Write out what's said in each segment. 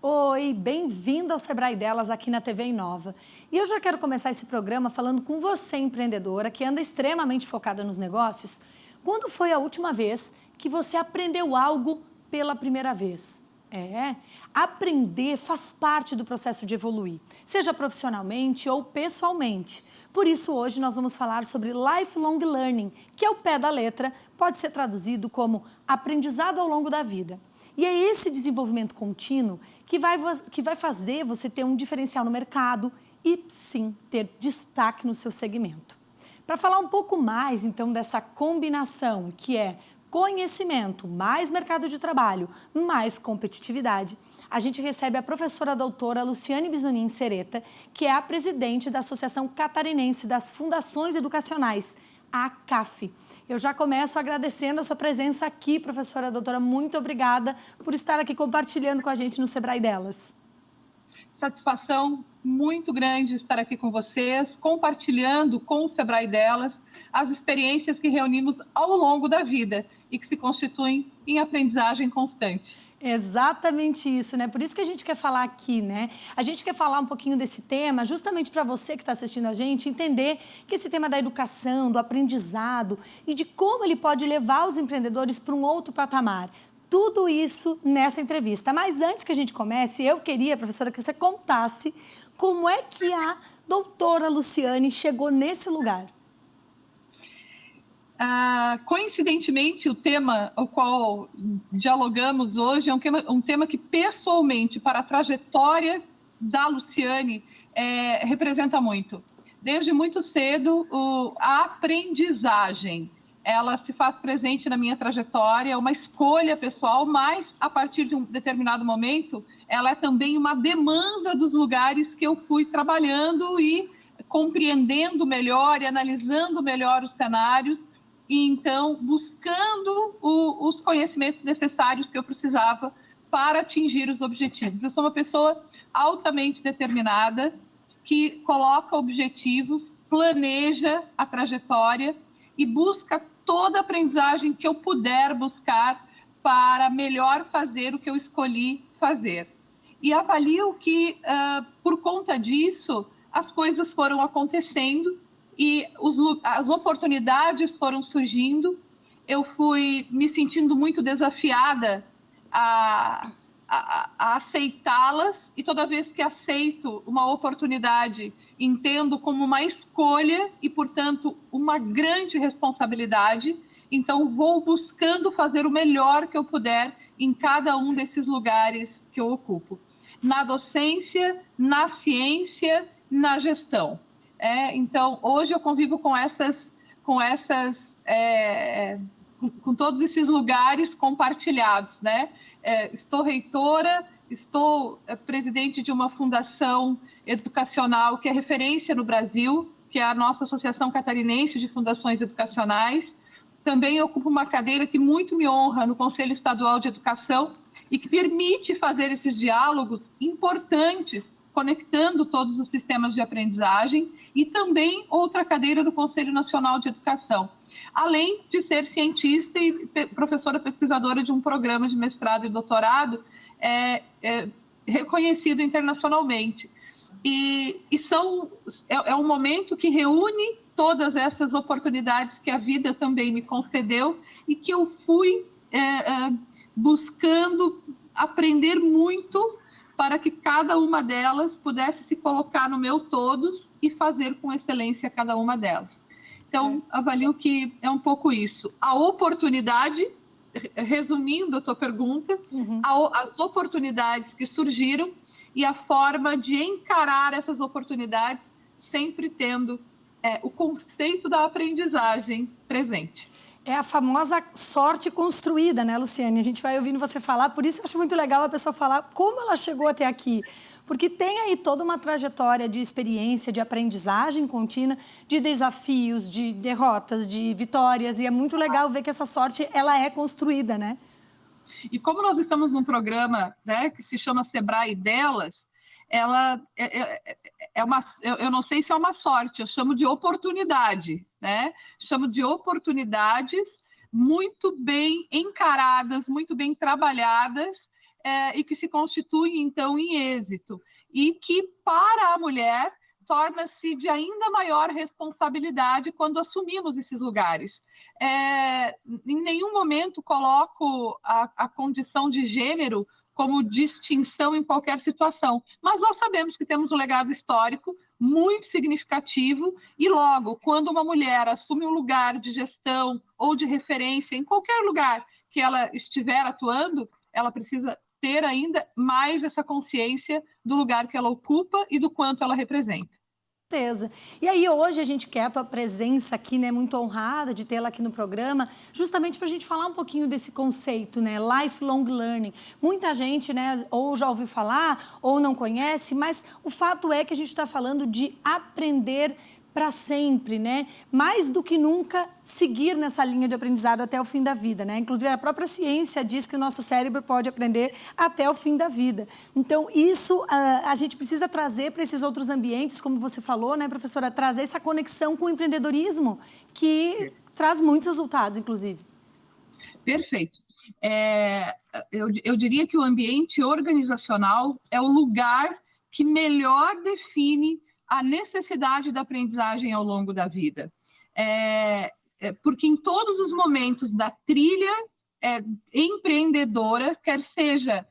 Oi, bem-vindo ao Sebrae Delas aqui na TV Inova. E eu já quero começar esse programa falando com você, empreendedora, que anda extremamente focada nos negócios. Quando foi a última vez que você aprendeu algo pela primeira vez? Aprender faz parte do processo de evoluir, seja profissionalmente ou pessoalmente. Por isso, hoje nós vamos falar sobre Lifelong Learning, que ao pé da letra pode ser traduzido como aprendizado ao longo da vida. E é esse desenvolvimento contínuo que vai fazer você ter um diferencial no mercado e, sim, ter destaque no seu segmento. Para falar um pouco mais, então, dessa combinação que é conhecimento, mais mercado de trabalho, mais competitividade, a gente recebe a professora doutora Luciane Bisonin Sereta, que é a presidente da Associação Catarinense das Fundações Educacionais, a ACAF. Eu já começo agradecendo a sua presença aqui, professora doutora. Muito obrigada por estar aqui compartilhando com a gente no Sebrae Delas. Satisfação muito grande estar aqui com vocês, compartilhando com o Sebrae Delas as experiências que reunimos ao longo da vida e que se constituem em aprendizagem constante. Exatamente isso, né? Por isso que a gente quer falar aqui, né? A gente quer falar um pouquinho desse tema, justamente para você que está assistindo a gente, entender que esse tema da educação, do aprendizado e de como ele pode levar os empreendedores para um outro patamar. Tudo isso nessa entrevista. Mas antes que a gente comece, eu queria, professora, que você contasse como é que a doutora Luciane chegou nesse lugar. Coincidentemente, o tema ao qual dialogamos hoje é um tema que, pessoalmente, para a trajetória da Luciane, representa muito. Desde muito cedo, a aprendizagem, ela se faz presente na minha trajetória, é uma escolha pessoal, mas, a partir de um determinado momento, ela é também uma demanda dos lugares que eu fui trabalhando e compreendendo melhor e analisando melhor os cenários, e então buscando os conhecimentos necessários que eu precisava para atingir os objetivos. Eu sou uma pessoa altamente determinada, que coloca objetivos, planeja a trajetória e busca toda a aprendizagem que eu puder buscar para melhor fazer o que eu escolhi fazer. E avalio que, por conta disso, as coisas foram acontecendo e as oportunidades foram surgindo. Eu fui me sentindo muito desafiada a aceitá-las, e toda vez que aceito uma oportunidade, entendo como uma escolha e, portanto, uma grande responsabilidade. Então, vou buscando fazer o melhor que eu puder em cada um desses lugares que eu ocupo. Na docência, na ciência, na gestão. Então, hoje eu convivo com todos esses lugares compartilhados, né? Estou reitora, estou presidente de uma fundação educacional que é referência no Brasil, que é a nossa Associação Catarinense de Fundações Educacionais. Também ocupo uma cadeira que muito me honra no Conselho Estadual de Educação e que permite fazer esses diálogos importantes, conectando todos os sistemas de aprendizagem, e também outra cadeira no Conselho Nacional de Educação, além de ser cientista e professora pesquisadora de um programa de mestrado e doutorado reconhecido internacionalmente. E é um momento que reúne todas essas oportunidades que a vida também me concedeu e que eu fui buscando aprender muito para que cada uma delas pudesse se colocar no meu todos e fazer com excelência cada uma delas. Então, avalio que é um pouco isso. A oportunidade, resumindo a tua pergunta, as oportunidades que surgiram e a forma de encarar essas oportunidades, sempre tendo o conceito da aprendizagem presente. É a famosa sorte construída, né, Luciane? A gente vai ouvindo você falar, por isso eu acho muito legal a pessoa falar como ela chegou até aqui. Porque tem aí toda uma trajetória de experiência, de aprendizagem contínua, de desafios, de derrotas, de vitórias. E é muito legal ver que essa sorte, ela é construída, né? E como nós estamos num programa, né, que se chama Sebrae Delas, ela eu não sei se é uma sorte, eu chamo de oportunidade, né? Chamo de oportunidades muito bem encaradas, muito bem trabalhadas, e que se constituem, então, em êxito. E que, para a mulher, torna-se de ainda maior responsabilidade quando assumimos esses lugares. Em nenhum momento coloco a condição de gênero como distinção em qualquer situação, mas nós sabemos que temos um legado histórico muito significativo e logo, quando uma mulher assume um lugar de gestão ou de referência em qualquer lugar que ela estiver atuando, ela precisa ter ainda mais essa consciência do lugar que ela ocupa e do quanto ela representa. Certeza. E aí hoje a gente quer a tua presença aqui, né, muito honrada de tê-la aqui no programa, justamente para a gente falar um pouquinho desse conceito, né, lifelong learning. Muita gente, né, ou já ouviu falar ou não conhece, mas o fato é que a gente está falando de aprender para sempre, né? Mais do que nunca seguir nessa linha de aprendizado até o fim da vida, né? Inclusive a própria ciência diz que o nosso cérebro pode aprender até o fim da vida. Então isso a gente precisa trazer para esses outros ambientes, como você falou, né, professora, trazer essa conexão com o empreendedorismo que traz muitos resultados, inclusive. Perfeito. Eu diria que o ambiente organizacional é o lugar que melhor define a necessidade da aprendizagem ao longo da vida. Porque em todos os momentos da trilha empreendedora, quer seja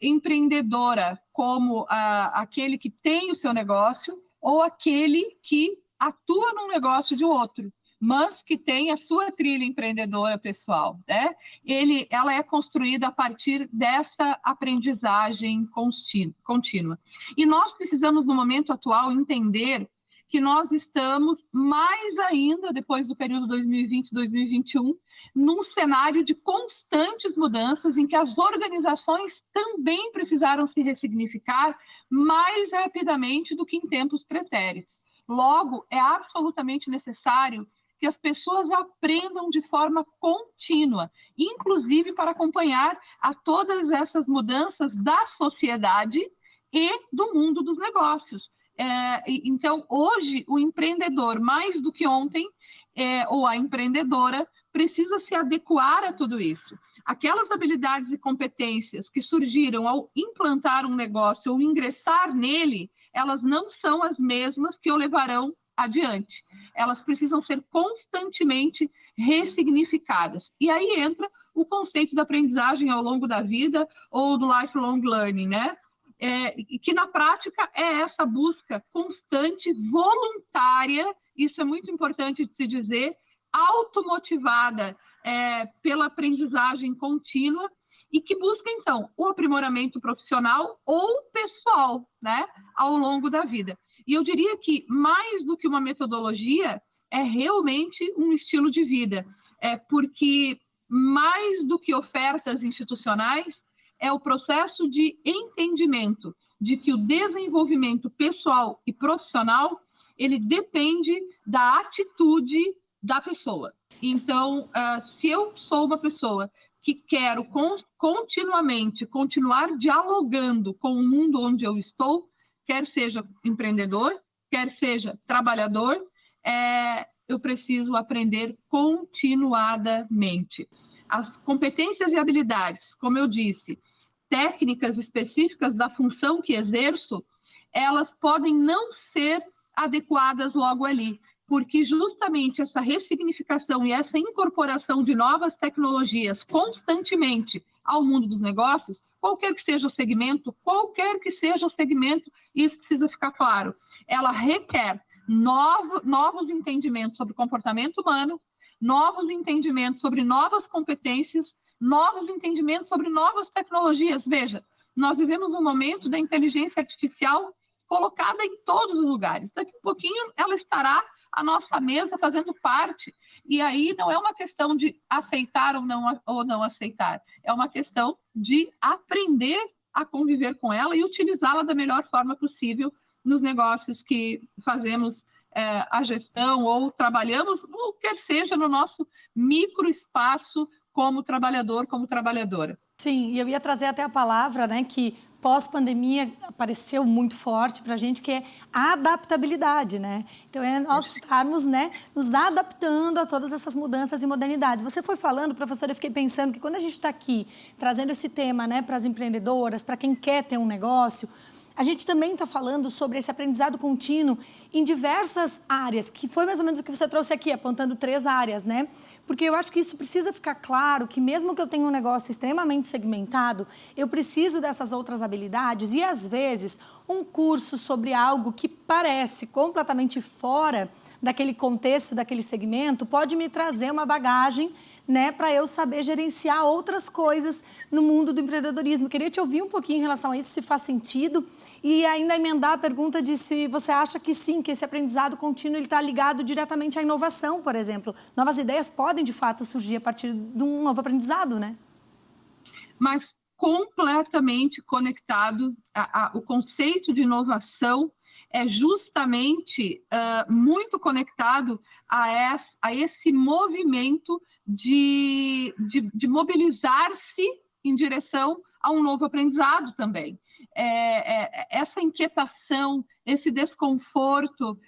empreendedora como aquele que tem o seu negócio ou aquele que atua num negócio de outro, mas que tem a sua trilha empreendedora pessoal, né? Ela é construída a partir dessa aprendizagem contínua. E nós precisamos, no momento atual, entender que nós estamos, mais ainda, depois do período 2020-2021, num cenário de constantes mudanças em que as organizações também precisaram se ressignificar mais rapidamente do que em tempos pretéritos. Logo, é absolutamente necessário que as pessoas aprendam de forma contínua, inclusive para acompanhar a todas essas mudanças da sociedade e do mundo dos negócios. Então, hoje, o empreendedor, mais do que ontem, ou a empreendedora, precisa se adequar a tudo isso. Aquelas habilidades e competências que surgiram ao implantar um negócio ou ingressar nele, elas não são as mesmas que o levarão adiante. Elas precisam ser constantemente ressignificadas. E aí entra o conceito da aprendizagem ao longo da vida ou do lifelong learning, né? Que na prática é essa busca constante, voluntária, isso é muito importante de se dizer, automotivada pela aprendizagem contínua e que busca, então, o aprimoramento profissional ou pessoal, né, ao longo da vida. E eu diria que, mais do que uma metodologia, é realmente um estilo de vida, porque, mais do que ofertas institucionais, é o processo de entendimento de que o desenvolvimento pessoal e profissional, ele depende da atitude da pessoa. Então, se eu sou uma pessoa que quero continuamente continuar dialogando com o mundo onde eu estou, quer seja empreendedor, quer seja trabalhador, eu preciso aprender continuadamente. As competências e habilidades, como eu disse, técnicas específicas da função que exerço, elas podem não ser adequadas logo ali, porque justamente essa ressignificação e essa incorporação de novas tecnologias constantemente ao mundo dos negócios, qualquer que seja o segmento, isso precisa ficar claro, ela requer novos entendimentos sobre comportamento humano, novos entendimentos sobre novas competências, novos entendimentos sobre novas tecnologias. Veja, nós vivemos um momento da inteligência artificial colocada em todos os lugares. Daqui a pouquinho ela estará à nossa mesa fazendo parte. E aí não é uma questão de aceitar ou não aceitar. É uma questão de aprender a conviver com ela e utilizá-la da melhor forma possível nos negócios que fazemos a gestão ou trabalhamos, ou quer seja no nosso microespaço como trabalhador, como trabalhadora. Sim, e eu ia trazer até a palavra, né, que pós-pandemia apareceu muito forte para a gente, que é a adaptabilidade, né? Então, é nós estarmos, né, nos adaptando a todas essas mudanças e modernidades. Você foi falando, professora, eu fiquei pensando que quando a gente está aqui trazendo esse tema, né, para as empreendedoras, para quem quer ter um negócio, a gente também está falando sobre esse aprendizado contínuo em diversas áreas, que foi mais ou menos o que você trouxe aqui, apontando 3 áreas, né? Porque eu acho que isso precisa ficar claro, que mesmo que eu tenha um negócio extremamente segmentado, eu preciso dessas outras habilidades e, às vezes, um curso sobre algo que parece completamente fora daquele contexto, daquele segmento, pode me trazer uma bagagem, né, para eu saber gerenciar outras coisas no mundo do empreendedorismo. Queria te ouvir um pouquinho em relação a isso, se faz sentido, e ainda emendar a pergunta de se você acha que sim, que esse aprendizado contínuo está ligado diretamente à inovação, por exemplo. Novas ideias podem, de fato, surgir a partir de um novo aprendizado, né? Mas completamente conectado, o conceito de inovação é justamente muito conectado a esse movimento de mobilizar-se em direção a um novo aprendizado também. Essa inquietação, esse desconforto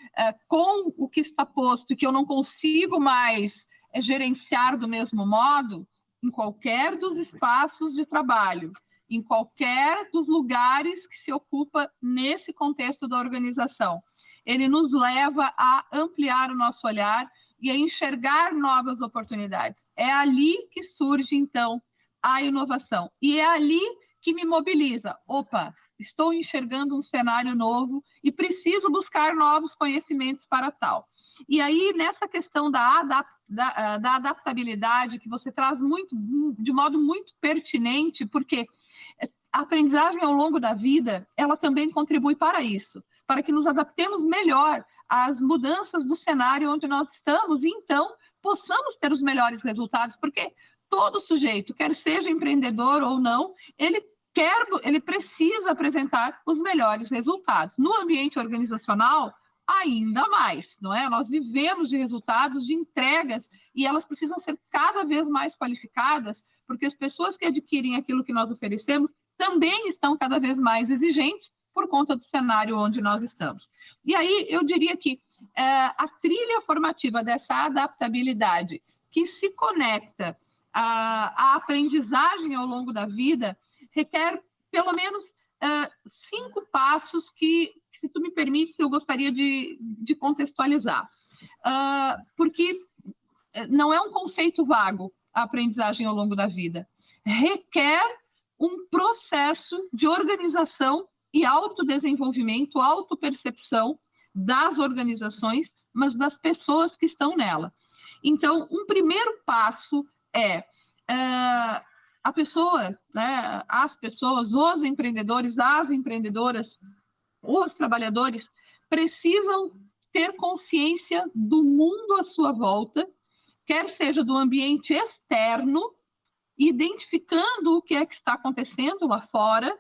com o que está posto e que eu não consigo mais gerenciar do mesmo modo, em qualquer dos espaços de trabalho, em qualquer dos lugares que se ocupa nesse contexto da organização. Ele nos leva a ampliar o nosso olhar e a enxergar novas oportunidades. É ali que surge, então, a inovação. E é ali que me mobiliza. Opa, estou enxergando um cenário novo e preciso buscar novos conhecimentos para tal. E aí, nessa questão da adaptabilidade, que você traz de modo muito pertinente, porque a aprendizagem ao longo da vida, ela também contribui para isso, para que nos adaptemos melhor às mudanças do cenário onde nós estamos e, então, possamos ter os melhores resultados, porque todo sujeito, quer seja empreendedor ou não, ele precisa apresentar os melhores resultados. No ambiente organizacional, ainda mais, não é? Nós vivemos de resultados, de entregas, e elas precisam ser cada vez mais qualificadas, porque as pessoas que adquirem aquilo que nós oferecemos também estão cada vez mais exigentes por conta do cenário onde nós estamos. E aí eu diria que a trilha formativa dessa adaptabilidade que se conecta à aprendizagem ao longo da vida requer pelo menos 5 passos que, se tu me permites, eu gostaria de contextualizar. Porque não é um conceito vago a aprendizagem ao longo da vida. Requer um processo de organização e autodesenvolvimento, autopercepção das organizações, mas das pessoas que estão nela. Então, um primeiro passo é a pessoa, né, as pessoas, os empreendedores, as empreendedoras, os trabalhadores precisam ter consciência do mundo à sua volta, quer seja do ambiente externo, identificando o que é que está acontecendo lá fora,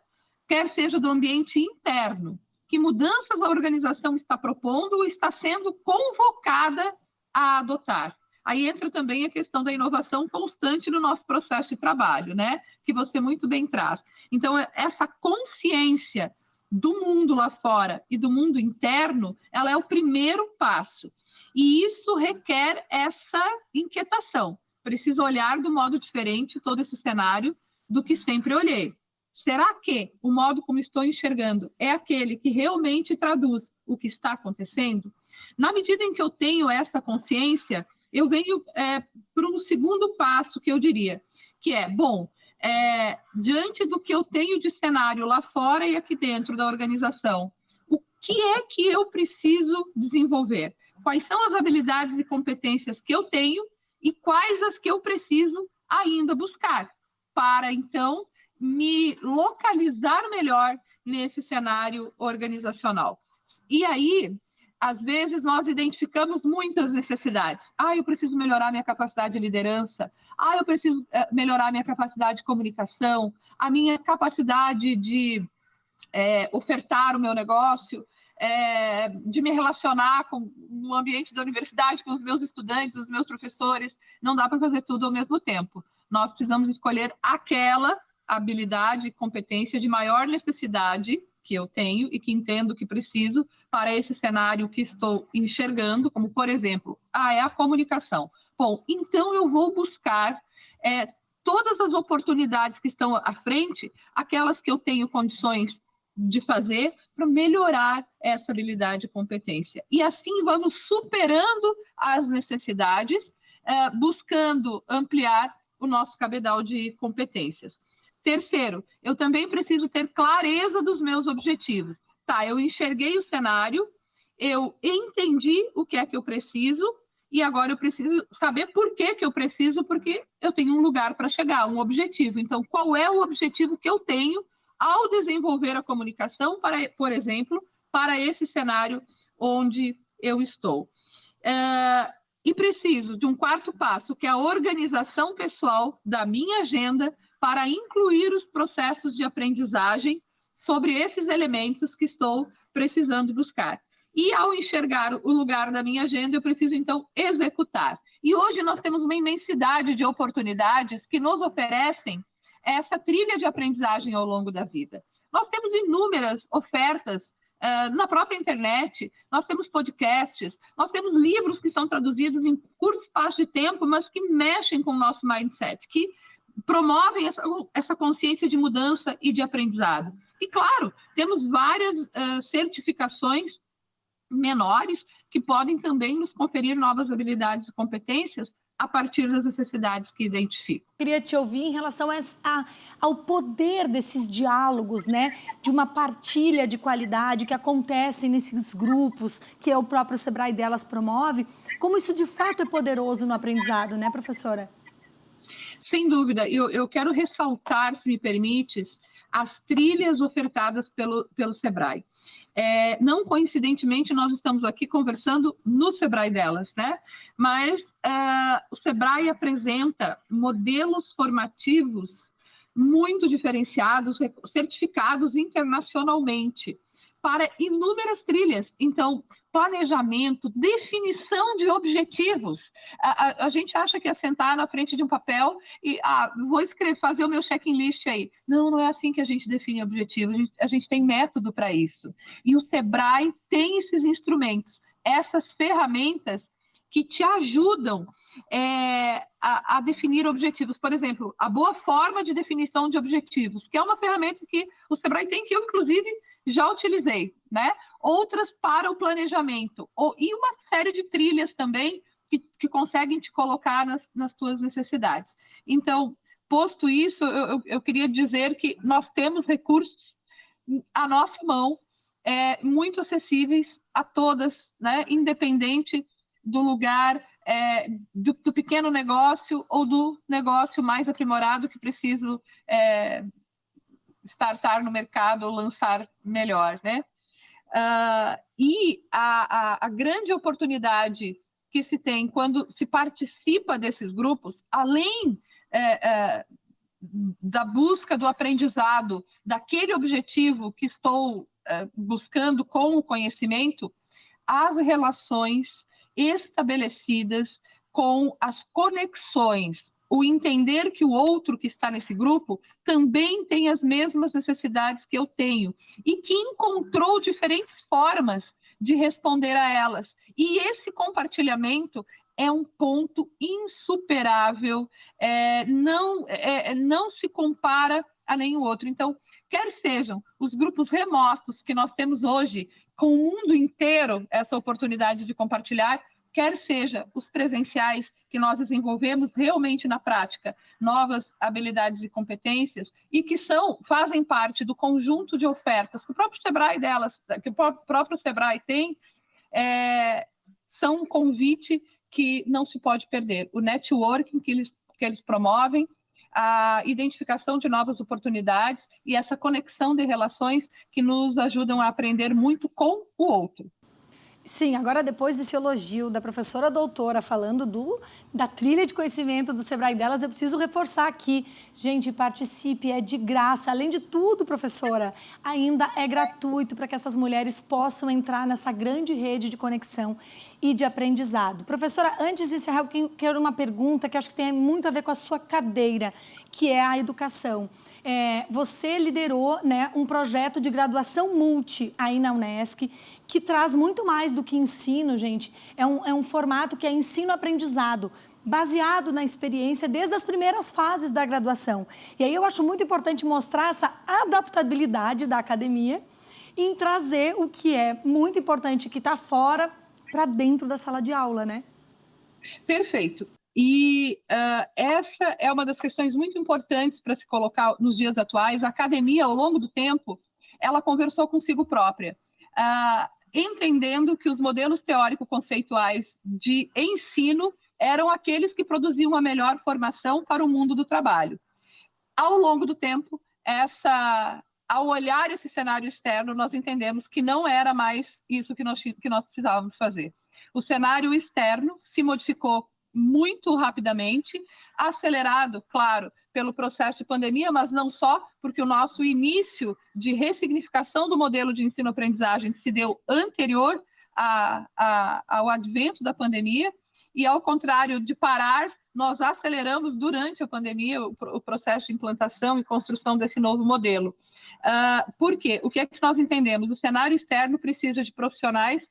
quer seja do ambiente interno, que mudanças a organização está propondo ou está sendo convocada a adotar. Aí entra também a questão da inovação constante no nosso processo de trabalho, né? Que você muito bem traz. Então, essa consciência do mundo lá fora e do mundo interno, ela é o primeiro passo. E isso requer essa inquietação. Preciso olhar do modo diferente todo esse cenário do que sempre olhei. Será que o modo como estou enxergando é aquele que realmente traduz o que está acontecendo? Na medida em que eu tenho essa consciência, eu venho para um segundo passo que eu diria, que é, diante do que eu tenho de cenário lá fora e aqui dentro da organização, o que é que eu preciso desenvolver? Quais são as habilidades e competências que eu tenho e quais as que eu preciso ainda buscar para, então, me localizar melhor nesse cenário organizacional. E aí, às vezes, nós identificamos muitas necessidades. Eu preciso melhorar minha capacidade de liderança. Eu preciso melhorar minha capacidade de comunicação, a minha capacidade de ofertar o meu negócio, de me relacionar com o ambiente da universidade, com os meus estudantes, os meus professores. Não dá para fazer tudo ao mesmo tempo. Nós precisamos escolher aquela habilidade e competência de maior necessidade que eu tenho e que entendo que preciso para esse cenário que estou enxergando, como, por exemplo, é a comunicação. Bom, então eu vou buscar todas as oportunidades que estão à frente, aquelas que eu tenho condições de fazer para melhorar essa habilidade e competência. E assim vamos superando as necessidades, buscando ampliar o nosso cabedal de competências. Terceiro, eu também preciso ter clareza dos meus objetivos. Tá, eu enxerguei o cenário, eu entendi o que é que eu preciso, e agora eu preciso saber por que eu preciso, porque eu tenho um lugar para chegar, um objetivo. Então, qual é o objetivo que eu tenho ao desenvolver a comunicação, por exemplo, para esse cenário onde eu estou? E preciso de um quarto passo, que é a organização pessoal da minha agenda para incluir os processos de aprendizagem sobre esses elementos que estou precisando buscar. E ao enxergar o lugar da minha agenda, eu preciso, então, executar. E hoje nós temos uma imensidade de oportunidades que nos oferecem essa trilha de aprendizagem ao longo da vida. Nós temos inúmeras ofertas na própria internet, nós temos podcasts, nós temos livros que são traduzidos em curto espaço de tempo, mas que mexem com o nosso mindset, que promovem essa consciência de mudança e de aprendizado. E, claro, temos várias certificações menores que podem também nos conferir novas habilidades e competências a partir das necessidades que identifico. Queria te ouvir em relação ao poder desses diálogos, né? De uma partilha de qualidade que acontece nesses grupos que o próprio Sebrae Delas promove. Como isso de fato é poderoso no aprendizado, né, professora? Sem dúvida. Eu quero ressaltar, se me permites, as trilhas ofertadas pelo Sebrae. Não coincidentemente, nós estamos aqui conversando no Sebrae Delas, né? Mas o Sebrae apresenta modelos formativos muito diferenciados, certificados internacionalmente, para inúmeras trilhas. Então, planejamento, definição de objetivos. A gente acha que é sentar na frente de um papel e vou fazer o meu checklist aí. Não é assim que a gente define objetivos. A gente tem método para isso. E o Sebrae tem esses instrumentos, essas ferramentas que te ajudam a definir objetivos. Por exemplo, a boa forma de definição de objetivos, que é uma ferramenta que o Sebrae tem, que eu, inclusive, já utilizei, né? Outras para o planejamento, e uma série de trilhas também que conseguem te colocar nas tuas necessidades. Então, posto isso, eu queria dizer que nós temos recursos à nossa mão, muito acessíveis a todas, né? Independente do lugar, do pequeno negócio ou do negócio mais aprimorado que preciso startar no mercado ou lançar melhor, né? E a grande oportunidade que se tem quando se participa desses grupos, além da busca do aprendizado, daquele objetivo que estou buscando com o conhecimento, as relações estabelecidas com as conexões, o entender que o outro que está nesse grupo também tem as mesmas necessidades que eu tenho e que encontrou diferentes formas de responder a elas. E esse compartilhamento é um ponto insuperável, não se compara a nenhum outro. Então, quer sejam os grupos remotos que nós temos hoje, com o mundo inteiro essa oportunidade de compartilhar, quer seja os presenciais que nós desenvolvemos realmente na prática, novas habilidades e competências, e que fazem parte do conjunto de ofertas que o próprio Sebrae tem, são um convite que não se pode perder. O networking que eles promovem, a identificação de novas oportunidades e essa conexão de relações que nos ajudam a aprender muito com o outro. Sim, agora depois desse elogio da professora doutora falando da trilha de conhecimento do Sebrae Delas, eu preciso reforçar aqui. Gente, participe, é de graça. Além de tudo, professora, ainda é gratuito para que essas mulheres possam entrar nessa grande rede de conexão. e de aprendizado. Professora, antes de encerrar, eu quero uma pergunta que acho que tem muito a ver com a sua cadeira, que é a educação. Você liderou, né, um projeto de graduação multi aí na Unesc, que traz muito mais do que ensino, gente. É um formato que é ensino-aprendizado, baseado na experiência desde as primeiras fases da graduação. E aí eu acho muito importante mostrar essa adaptabilidade da academia em trazer o que é muito importante, que está fora, para dentro da sala de aula, né? Perfeito. E essa é uma das questões muito importantes para se colocar nos dias atuais. A academia, ao longo do tempo, ela conversou consigo própria, entendendo que os modelos teórico-conceituais de ensino eram aqueles que produziam a melhor formação para o mundo do trabalho. Ao longo do tempo, ao olhar esse cenário externo, nós entendemos que não era mais isso que nós precisávamos fazer. O cenário externo se modificou muito rapidamente, acelerado, claro, pelo processo de pandemia, mas não só, porque o nosso início de ressignificação do modelo de ensino-aprendizagem se deu anterior ao advento da pandemia, e ao contrário de parar, nós aceleramos durante a pandemia o processo de implantação e construção desse novo modelo. Por quê? O que é que nós entendemos? O cenário externo precisa de profissionais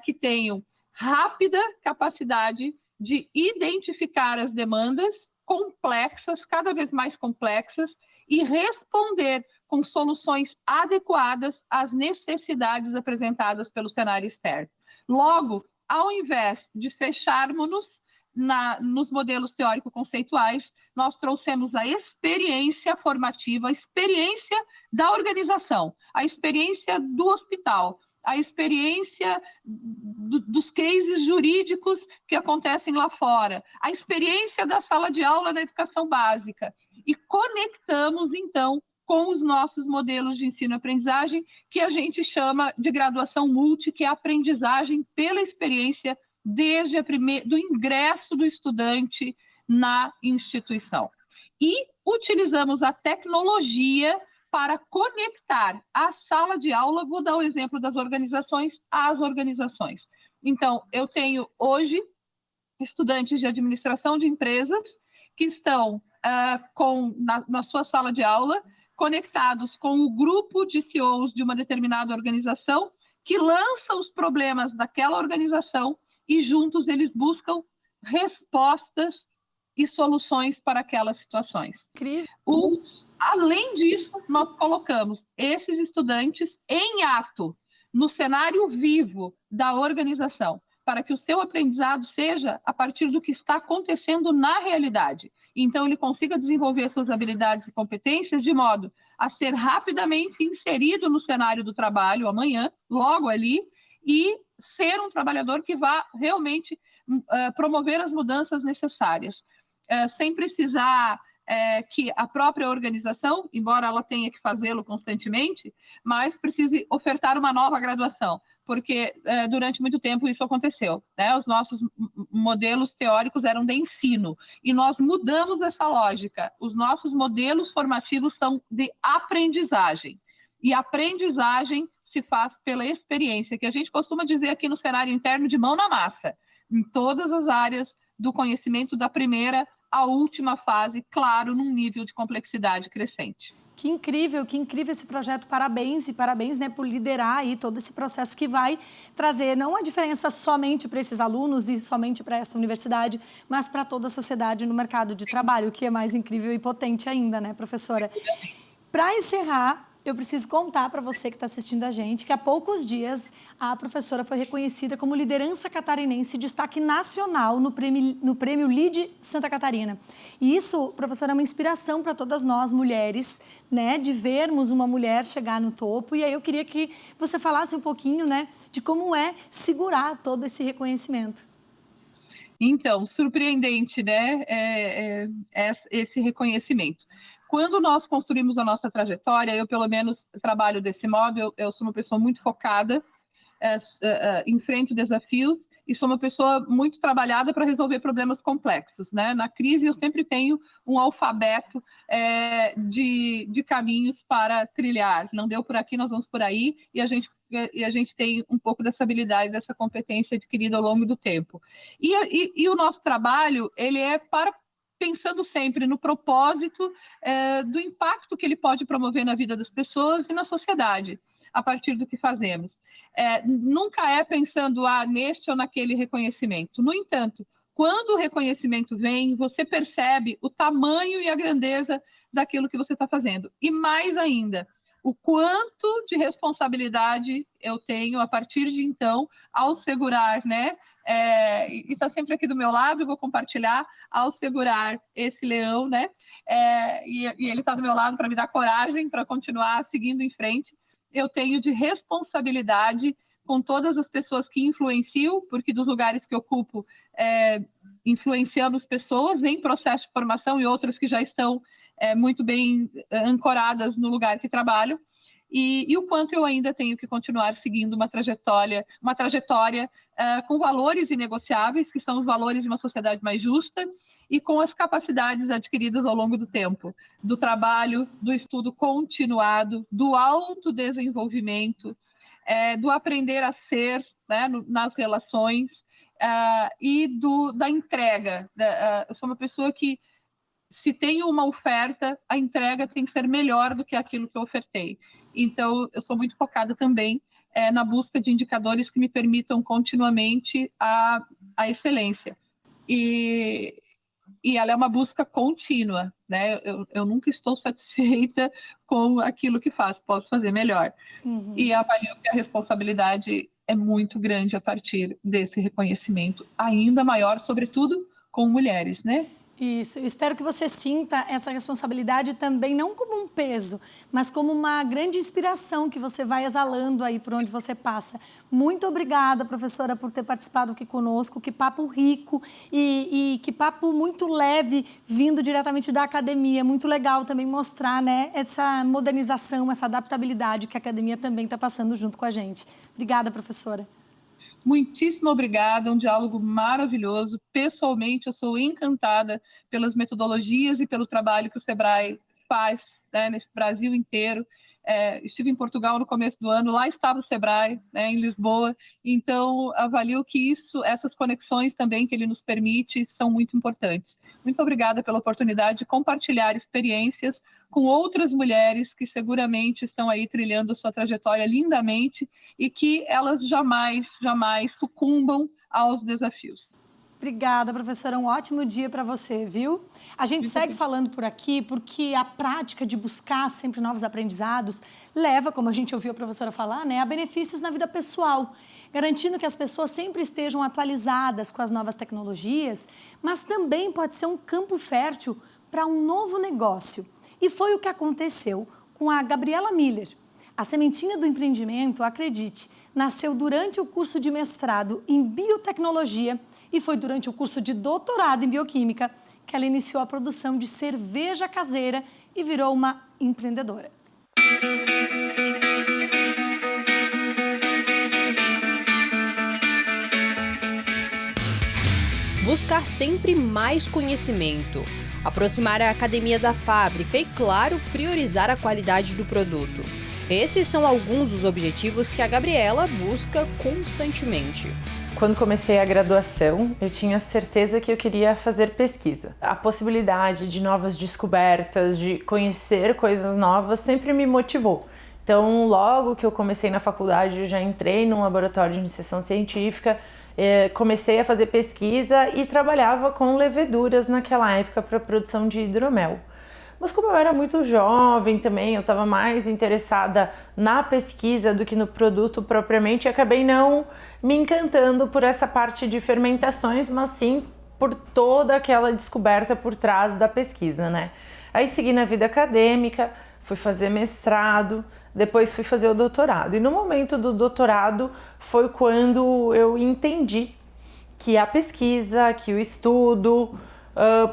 que tenham rápida capacidade de identificar as demandas complexas, cada vez mais complexas, e responder com soluções adequadas às necessidades apresentadas pelo cenário externo. Logo, ao invés de fecharmos-nos nos modelos teórico-conceituais, nós trouxemos a experiência formativa, a experiência da organização, a experiência do hospital, a experiência dos cases jurídicos que acontecem lá fora, a experiência da sala de aula na educação básica, e conectamos, então, com os nossos modelos de ensino-aprendizagem, que a gente chama de graduação multi, que é a aprendizagem pela experiência desde do ingresso do estudante na instituição. E utilizamos a tecnologia para conectar a sala de aula, vou dar o exemplo das organizações, às organizações. Então, eu tenho hoje estudantes de administração de empresas que estão na sua sala de aula, conectados com o grupo de CEOs de uma determinada organização, que lança os problemas daquela organização e juntos eles buscam respostas e soluções para aquelas situações. Incrível. Além disso, nós colocamos esses estudantes em ato, no cenário vivo da organização, para que o seu aprendizado seja a partir do que está acontecendo na realidade. Então, ele consiga desenvolver suas habilidades e competências de modo a ser rapidamente inserido no cenário do trabalho amanhã, logo ali, e ser um trabalhador que vá realmente promover as mudanças necessárias, sem precisar que a própria organização, embora ela tenha que fazê-lo constantemente, mas precise ofertar uma nova graduação, porque durante muito tempo isso aconteceu, né? Os nossos modelos teóricos eram de ensino, e nós mudamos essa lógica. Os nossos modelos formativos são de aprendizagem, e a aprendizagem se faz pela experiência, que a gente costuma dizer aqui no cenário interno, de mão na massa, em todas as áreas do conhecimento, da primeira à última fase, claro, num nível de complexidade crescente. Que incrível esse projeto. Parabéns, e parabéns, né, por liderar aí todo esse processo que vai trazer não a diferença somente para esses alunos e somente para essa universidade, mas para toda a sociedade no mercado de trabalho, o que é mais incrível e potente ainda, né, professora? Para encerrar, eu preciso contar para você que está assistindo a gente que há poucos dias a professora foi reconhecida como liderança catarinense, destaque nacional no prêmio LEAD Santa Catarina. E isso, professora, é uma inspiração para todas nós mulheres, né, de vermos uma mulher chegar no topo. E aí eu queria que você falasse um pouquinho, né, de como é segurar todo esse reconhecimento. Então, surpreendente, né, esse reconhecimento. Quando nós construímos a nossa trajetória, eu pelo menos trabalho desse modo, eu sou uma pessoa muito focada, enfrento desafios e sou uma pessoa muito trabalhada para resolver problemas complexos, né? Na crise eu sempre tenho um alfabeto de caminhos para trilhar. Não deu por aqui, nós vamos por aí, e a gente e a gente tem um pouco dessa habilidade, dessa competência adquirida ao longo do tempo. E o nosso trabalho, ele é pensando sempre no propósito do impacto que ele pode promover na vida das pessoas e na sociedade, a partir do que fazemos. Nunca é pensando neste ou naquele reconhecimento. No entanto, quando o reconhecimento vem, você percebe o tamanho e a grandeza daquilo que você está fazendo. E mais ainda, o quanto de responsabilidade eu tenho a partir de então, ao segurar, né? E está sempre aqui do meu lado, eu vou compartilhar, ao segurar esse leão, né? E ele está do meu lado para me dar coragem para continuar seguindo em frente. Eu tenho de responsabilidade com todas as pessoas que influenciam, porque dos lugares que ocupo, influenciamos pessoas em processo de formação e outras que já estão muito bem ancoradas no lugar que trabalho, e o quanto eu ainda tenho que continuar seguindo uma trajetória com valores inegociáveis, que são os valores de uma sociedade mais justa, e com as capacidades adquiridas ao longo do tempo, do trabalho, do estudo continuado, do autodesenvolvimento, do aprender a ser, né, nas relações, e da entrega. Eu sou uma pessoa que, se tem uma oferta, a entrega tem que ser melhor do que aquilo que eu ofertei. Então, eu sou muito focada também na busca de indicadores que me permitam continuamente a excelência. E ela é uma busca contínua, né? Eu nunca estou satisfeita com aquilo que faço, posso fazer melhor. Uhum. E avalio que a responsabilidade é muito grande a partir desse reconhecimento, ainda maior, sobretudo com mulheres, né? Isso, eu espero que você sinta essa responsabilidade também não como um peso, mas como uma grande inspiração que você vai exalando aí por onde você passa. Muito obrigada, professora, por ter participado aqui conosco. Que papo rico e que papo muito leve, vindo diretamente da academia. Muito legal também mostrar, né, essa modernização, essa adaptabilidade que a academia também está passando junto com a gente. Obrigada, professora. Muitíssimo obrigada, um diálogo maravilhoso. Pessoalmente, eu sou encantada pelas metodologias e pelo trabalho que o Sebrae faz, né, nesse Brasil inteiro. Estive em Portugal no começo do ano, lá estava o Sebrae, né, em Lisboa, então avalio que essas conexões também que ele nos permite são muito importantes. Muito obrigada pela oportunidade de compartilhar experiências com outras mulheres que seguramente estão aí trilhando a sua trajetória lindamente e que elas jamais sucumbam aos desafios. Obrigada, professora. Um ótimo dia para você, viu? A gente segue falando por aqui porque a prática de buscar sempre novos aprendizados leva, como a gente ouviu a professora falar, né, a benefícios na vida pessoal, garantindo que as pessoas sempre estejam atualizadas com as novas tecnologias, mas também pode ser um campo fértil para um novo negócio. E foi o que aconteceu com a Gabriela Miller. A sementinha do empreendimento, acredite, nasceu durante o curso de mestrado em biotecnologia e foi durante o curso de doutorado em bioquímica que ela iniciou a produção de cerveja caseira e virou uma empreendedora. Buscar sempre mais conhecimento, aproximar a academia da fábrica e, claro, priorizar a qualidade do produto. Esses são alguns dos objetivos que a Gabriela busca constantemente. Quando comecei a graduação, eu tinha certeza que eu queria fazer pesquisa. A possibilidade de novas descobertas, de conhecer coisas novas, sempre me motivou. Então, logo que eu comecei na faculdade, eu já entrei num laboratório de iniciação científica, comecei a fazer pesquisa e trabalhava com leveduras naquela época para a produção de hidromel. Mas como eu era muito jovem também, eu estava mais interessada na pesquisa do que no produto propriamente, acabei não me encantando por essa parte de fermentações, mas sim por toda aquela descoberta por trás da pesquisa, né? Aí segui na vida acadêmica, fui fazer mestrado, depois fui fazer o doutorado. E no momento do doutorado foi quando eu entendi que a pesquisa, que o estudo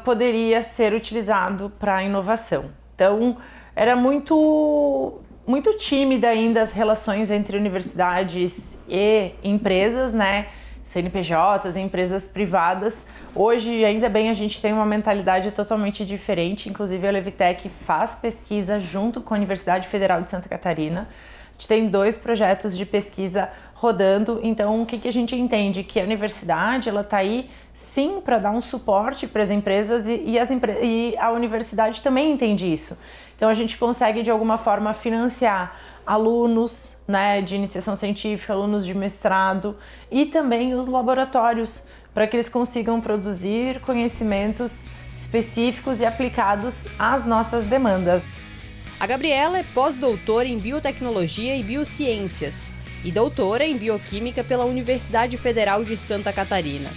poderia ser utilizado para a inovação. Então, era muito tímida ainda as relações entre universidades e empresas, né? CNPJs, empresas privadas. Hoje, ainda bem, a gente tem uma mentalidade totalmente diferente. Inclusive, a Levitec faz pesquisa junto com a Universidade Federal de Santa Catarina. gente tem 2 projetos de pesquisa rodando, então o que a gente entende? Que a universidade ela está aí sim para dar um suporte para as empresas e a universidade também entende isso. Então a gente consegue de alguma forma financiar alunos, né, de iniciação científica, alunos de mestrado e também os laboratórios para que eles consigam produzir conhecimentos específicos e aplicados às nossas demandas. A Gabriela é pós-doutora em Biotecnologia e Biociências e doutora em Bioquímica pela Universidade Federal de Santa Catarina.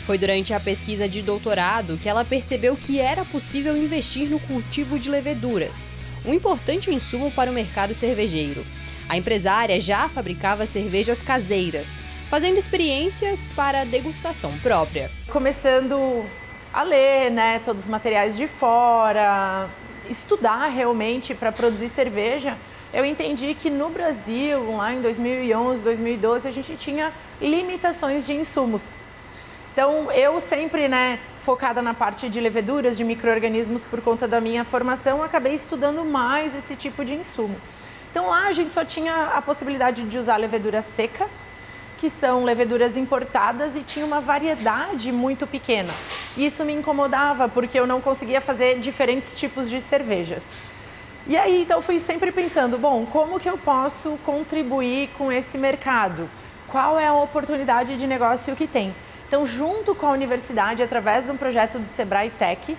Foi durante a pesquisa de doutorado que ela percebeu que era possível investir no cultivo de leveduras, um importante insumo para o mercado cervejeiro. A empresária já fabricava cervejas caseiras, fazendo experiências para degustação própria. Começando a ler, né, todos os materiais de fora, estudar realmente para produzir cerveja, eu entendi que no Brasil, lá em 2011, 2012, a gente tinha limitações de insumos. Então, eu sempre, né, focada na parte de leveduras, de micro-organismos, por conta da minha formação, acabei estudando mais esse tipo de insumo. Então, lá a gente só tinha a possibilidade de usar levedura seca, que são leveduras importadas, e tinha uma variedade muito pequena. Isso me incomodava, porque eu não conseguia fazer diferentes tipos de cervejas. E aí, então, fui sempre pensando, bom, como que eu posso contribuir com esse mercado? Qual é a oportunidade de negócio que tem? Então, junto com a universidade, através de um projeto do Sebrae Tech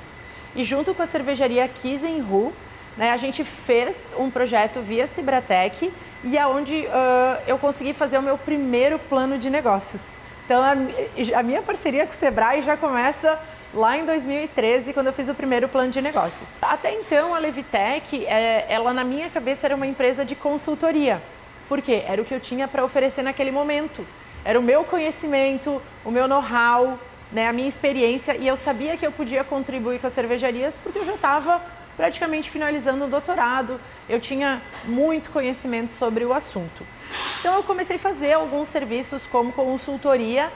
e junto com a cervejaria Kizenhu, né, a gente fez um projeto via Cibratec e é onde eu consegui fazer o meu primeiro plano de negócios. Então, a minha parceria com o Sebrae já começa lá em 2013, quando eu fiz o primeiro plano de negócios. Até então, a Levitec, ela na minha cabeça era uma empresa de consultoria. Por quê? Era o que eu tinha para oferecer naquele momento. Era o meu conhecimento, o meu know-how, né, a minha experiência, e eu sabia que eu podia contribuir com as cervejarias porque eu já estava praticamente finalizando o doutorado, eu tinha muito conhecimento sobre o assunto. Então eu comecei a fazer alguns serviços como consultoria,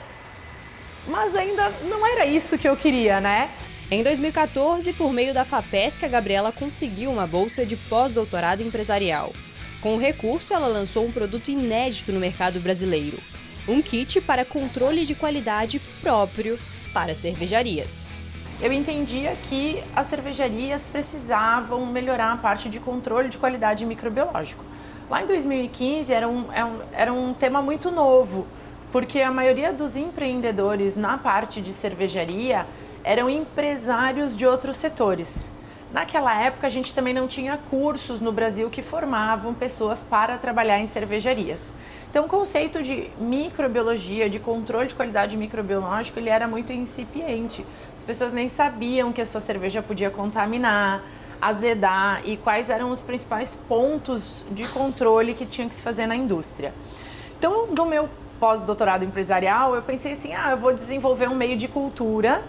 mas ainda não era isso que eu queria, né? Em 2014, por meio da FAPESC, a Gabriela conseguiu uma bolsa de pós-doutorado empresarial. Com o recurso, ela lançou um produto inédito no mercado brasileiro, um kit para controle de qualidade próprio para cervejarias. Eu entendia que as cervejarias precisavam melhorar a parte de controle de qualidade microbiológico. Lá em 2015 era um tema muito novo, porque a maioria dos empreendedores na parte de cervejaria eram empresários de outros setores. Naquela época a gente também não tinha cursos no Brasil que formavam pessoas para trabalhar em cervejarias. Então o conceito de microbiologia, de controle de qualidade microbiológico, ele era muito incipiente. As pessoas nem sabiam que a sua cerveja podia contaminar, azedar e quais eram os principais pontos de controle que tinha que se fazer na indústria. Então, no meu pós-doutorado empresarial, eu pensei assim, eu vou desenvolver um meio de cultura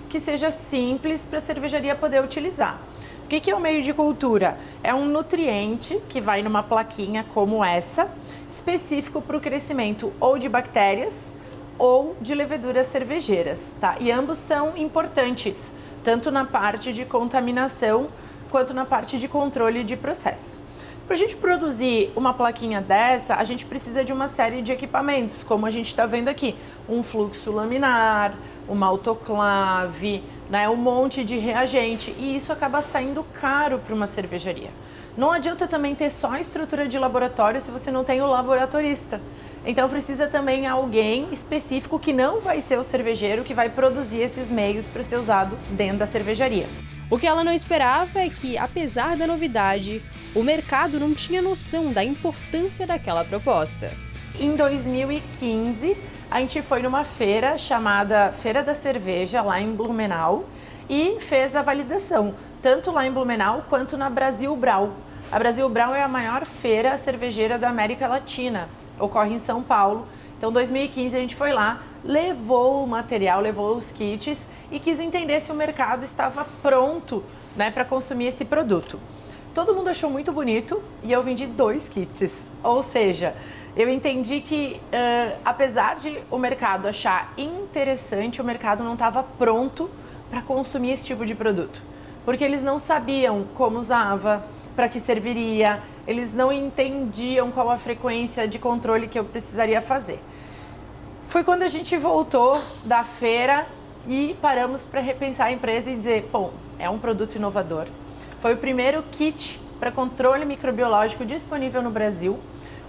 que seja simples para a cervejaria poder utilizar. O que é o meio de cultura? É um nutriente que vai numa plaquinha como essa, específico para o crescimento ou de bactérias ou de leveduras cervejeiras, tá? E ambos são importantes, tanto na parte de contaminação quanto na parte de controle de processo. Para a gente produzir uma plaquinha dessa, a gente precisa de uma série de equipamentos, como a gente está vendo aqui, um fluxo laminar, uma autoclave, né, um monte de reagente, e isso acaba saindo caro para uma cervejaria. Não adianta também ter só a estrutura de laboratório se você não tem o laboratorista. Então precisa também alguém específico que não vai ser o cervejeiro que vai produzir esses meios para ser usado dentro da cervejaria. O que ela não esperava é que, apesar da novidade, o mercado não tinha noção da importância daquela proposta. Em 2015, a gente foi numa feira chamada Feira da Cerveja, lá em Blumenau, e fez a validação, tanto lá em Blumenau quanto na Brasil Brau. A Brasil Brau é a maior feira cervejeira da América Latina, ocorre em São Paulo. Então, em 2015, a gente foi lá, levou o material, levou os kits e quis entender se o mercado estava pronto, né, para consumir esse produto. Todo mundo achou muito bonito e eu vendi 2 kits, ou seja, eu entendi que, apesar de o mercado achar interessante, o mercado não estava pronto para consumir esse tipo de produto, porque eles não sabiam como usava, para que serviria, eles não entendiam qual a frequência de controle que eu precisaria fazer. Foi quando a gente voltou da feira e paramos para repensar a empresa e dizer, bom, é um produto inovador. Foi o primeiro kit para controle microbiológico disponível no Brasil.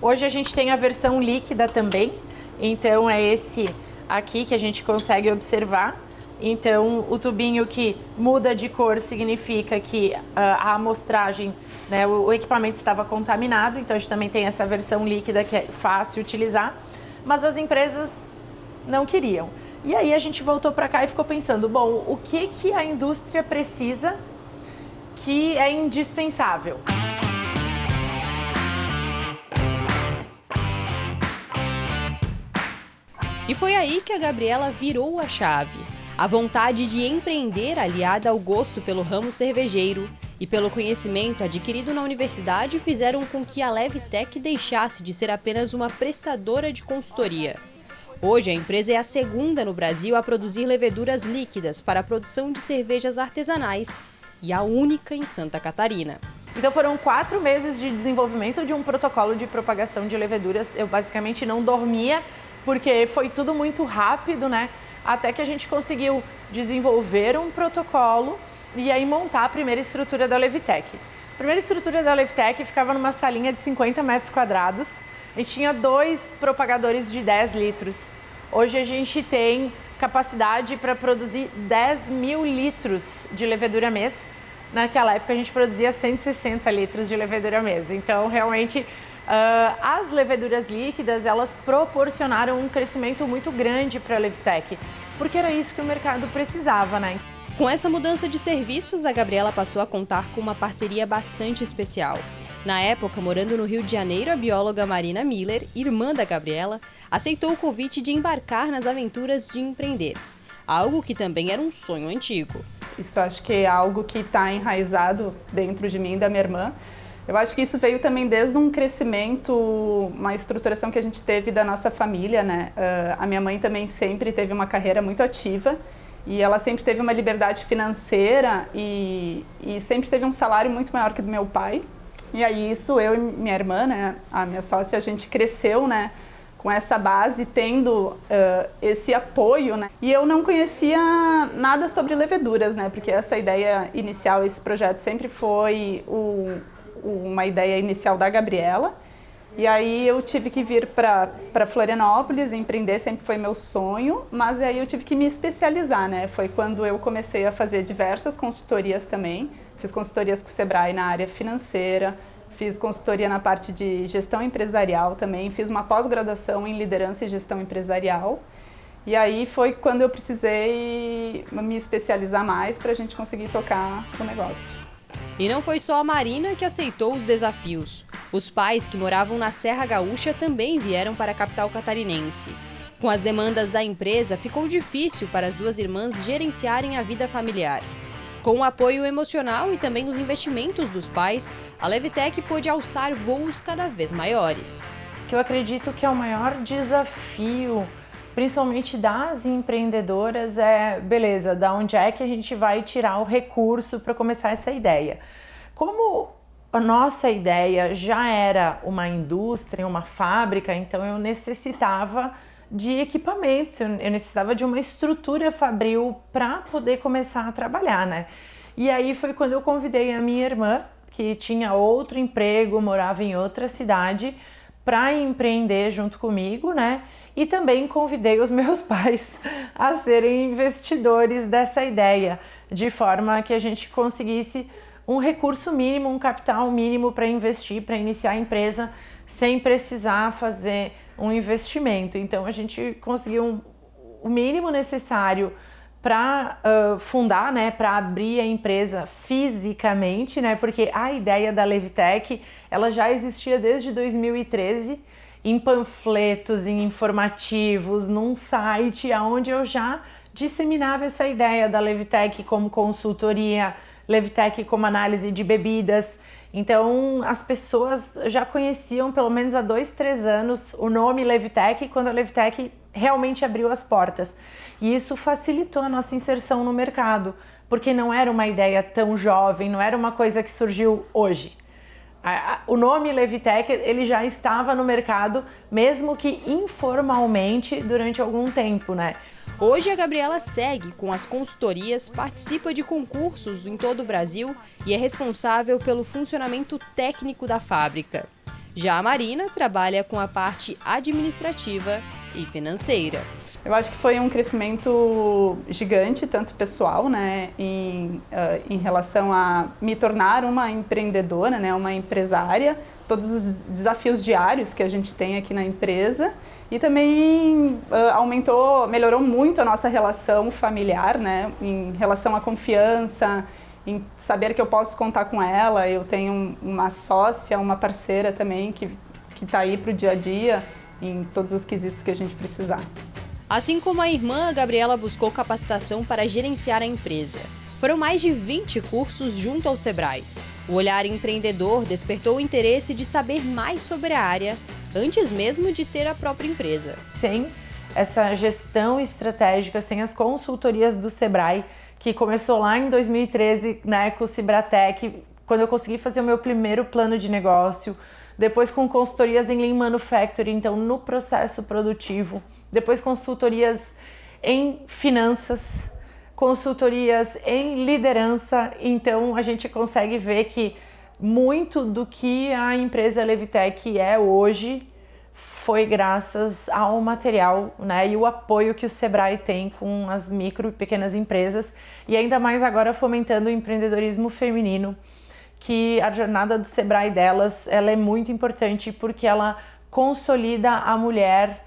Hoje a gente tem a versão líquida também, então é esse aqui que a gente consegue observar. Então o tubinho que muda de cor significa que a amostragem, né, o equipamento estava contaminado, então a gente também tem essa versão líquida que é fácil utilizar, mas as empresas não queriam. E aí a gente voltou para cá e ficou pensando, bom, o que a indústria precisa que é indispensável? E foi aí que a Gabriela virou a chave. A vontade de empreender, aliada ao gosto pelo ramo cervejeiro e pelo conhecimento adquirido na universidade, fizeram com que a Levtech deixasse de ser apenas uma prestadora de consultoria. Hoje, a empresa é a segunda no Brasil a produzir leveduras líquidas para a produção de cervejas artesanais e a única em Santa Catarina. Então foram 4 meses de desenvolvimento de um protocolo de propagação de leveduras. Eu basicamente não dormia, porque foi tudo muito rápido, né? Até que a gente conseguiu desenvolver um protocolo e aí montar a primeira estrutura da Levtech. A primeira estrutura da Levtech ficava numa salinha de 50 metros quadrados. A gente tinha 2 propagadores de 10 litros. Hoje a gente tem capacidade para produzir 10 mil litros de levedura mês. Naquela época a gente produzia 160 litros de levedura mês. Então realmente as leveduras líquidas, elas proporcionaram um crescimento muito grande para a Levtech, porque era isso que o mercado precisava, né? Com essa mudança de serviços, a Gabriela passou a contar com uma parceria bastante especial. Na época, morando no Rio de Janeiro, a bióloga Marina Miller, irmã da Gabriela, aceitou o convite de embarcar nas aventuras de empreender, algo que também era um sonho antigo. Isso acho que é algo que está enraizado dentro de mim e da minha irmã. Eu acho que isso veio também desde um crescimento, uma estruturação que a gente teve da nossa família, né? A minha mãe também sempre teve uma carreira muito ativa e ela sempre teve uma liberdade financeira e sempre teve um salário muito maior que o do meu pai. E aí isso, eu e minha irmã, né, a minha sócia, a gente cresceu, né, com essa base, tendo esse apoio, né? E eu não conhecia nada sobre leveduras, né? Porque essa ideia inicial, esse projeto sempre foi uma ideia inicial da Gabriela. E aí eu tive que vir para Florianópolis, empreender sempre foi meu sonho, mas aí eu tive que me especializar, né? Foi quando eu comecei a fazer diversas consultorias também. Fiz consultorias com o Sebrae na área financeira, fiz consultoria na parte de gestão empresarial também, fiz uma pós-graduação em liderança e gestão empresarial. E aí foi quando eu precisei me especializar mais para a gente conseguir tocar o negócio. E não foi só a Marina que aceitou os desafios. Os pais que moravam na Serra Gaúcha também vieram para a capital catarinense. Com as demandas da empresa, ficou difícil para as duas irmãs gerenciarem a vida familiar. Com o apoio emocional e também os investimentos dos pais, a Levtech pôde alçar voos cada vez maiores. Que eu acredito que é o maior desafio, principalmente das empreendedoras, beleza, da onde é que a gente vai tirar o recurso para começar essa ideia? Como a nossa ideia já era uma indústria, uma fábrica, então eu necessitava de equipamentos, eu necessitava de uma estrutura fabril para poder começar a trabalhar, né? E aí foi quando eu convidei a minha irmã, que tinha outro emprego, morava em outra cidade, para empreender junto comigo, né? E também convidei os meus pais a serem investidores dessa ideia, de forma que a gente conseguisse um recurso mínimo, um capital mínimo para investir, para iniciar a empresa, sem precisar fazer um investimento. Então a gente conseguiu o mínimo necessário para fundar, né, para abrir a empresa fisicamente, né, porque a ideia da Levtech, ela já existia desde 2013, em panfletos, em informativos, num site onde eu já disseminava essa ideia da Levtech como consultoria, Levtech como análise de bebidas. Então as pessoas já conheciam pelo menos há 2, 3 anos o nome Levtech, quando a Levtech realmente abriu as portas. E isso facilitou a nossa inserção no mercado, porque não era uma ideia tão jovem, não era uma coisa que surgiu hoje. O nome Levitec, ele já estava no mercado, mesmo que informalmente, durante algum tempo, né? Hoje a Gabriela segue com as consultorias, participa de concursos em todo o Brasil e é responsável pelo funcionamento técnico da fábrica. Já a Marina trabalha com a parte administrativa e financeira. Eu acho que foi um crescimento gigante, tanto pessoal, né, em relação a me tornar uma empreendedora, né, uma empresária, todos os desafios diários que a gente tem aqui na empresa, e também melhorou muito a nossa relação familiar, né, em relação à confiança, em saber que eu posso contar com ela. Eu tenho uma sócia, uma parceira também que está aí para o dia a dia em todos os quesitos que a gente precisar. Assim como a irmã, a Gabriela buscou capacitação para gerenciar a empresa. Foram mais de 20 cursos junto ao Sebrae. O olhar empreendedor despertou o interesse de saber mais sobre a área, antes mesmo de ter a própria empresa. Sem essa gestão estratégica, sem as consultorias do Sebrae, que começou lá em 2013, né, com o Cibratec, quando eu consegui fazer o meu primeiro plano de negócio, depois com consultorias em Lean Manufacturing, então no processo produtivo, depois consultorias em finanças, consultorias em liderança. Então a gente consegue ver que muito do que a empresa Levitec é hoje foi graças ao material, né, e o apoio que o Sebrae tem com as micro e pequenas empresas, e ainda mais agora fomentando o empreendedorismo feminino, que a jornada do Sebrae delas, ela é muito importante porque ela consolida a mulher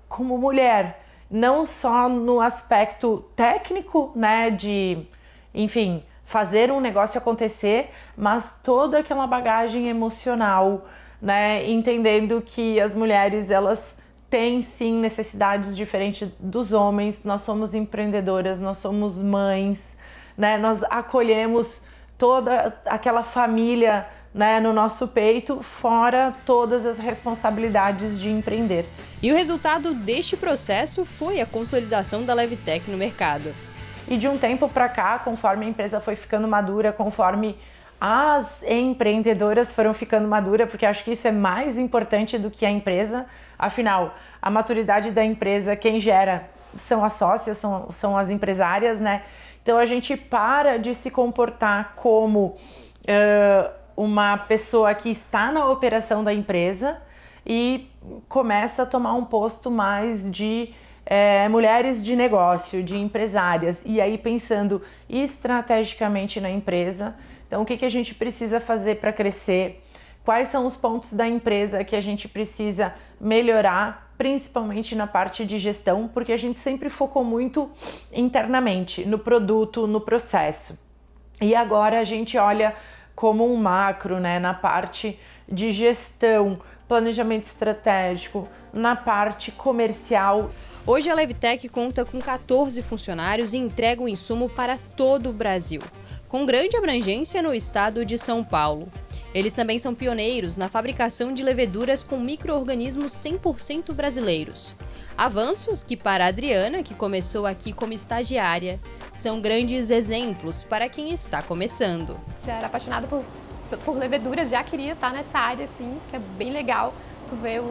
como mulher, não só no aspecto técnico, né, de, enfim, fazer um negócio acontecer, mas toda aquela bagagem emocional, né, entendendo que as mulheres, elas têm sim necessidades diferentes dos homens. Nós somos empreendedoras, nós somos mães, né, nós acolhemos toda aquela família, né, no nosso peito, fora todas as responsabilidades de empreender. E o resultado deste processo foi a consolidação da Levitec no mercado. E de um tempo para cá, conforme a empresa foi ficando madura, conforme as empreendedoras foram ficando maduras, porque acho que isso é mais importante do que a empresa. Afinal, a maturidade da empresa, quem gera são as sócias, são as empresárias, né? Então a gente para de se comportar como uma pessoa que está na operação da empresa e começa a tomar um posto mais de mulheres de negócio, de empresárias, e aí pensando estrategicamente na empresa. Então, o que a gente precisa fazer para crescer? Quais são os pontos da empresa que a gente precisa melhorar, principalmente na parte de gestão, porque a gente sempre focou muito internamente, no produto, no processo. E agora a gente olha como um macro, né, na parte de gestão, planejamento estratégico, na parte comercial. Hoje a Levitec conta com 14 funcionários e entrega o insumo para todo o Brasil, com grande abrangência no estado de São Paulo. Eles também são pioneiros na fabricação de leveduras com micro-organismos 100% brasileiros. Avanços que, para a Adriana, que começou aqui como estagiária, são grandes exemplos para quem está começando. Já era apaixonada por leveduras, já queria estar nessa área, assim, que é bem legal, tu ver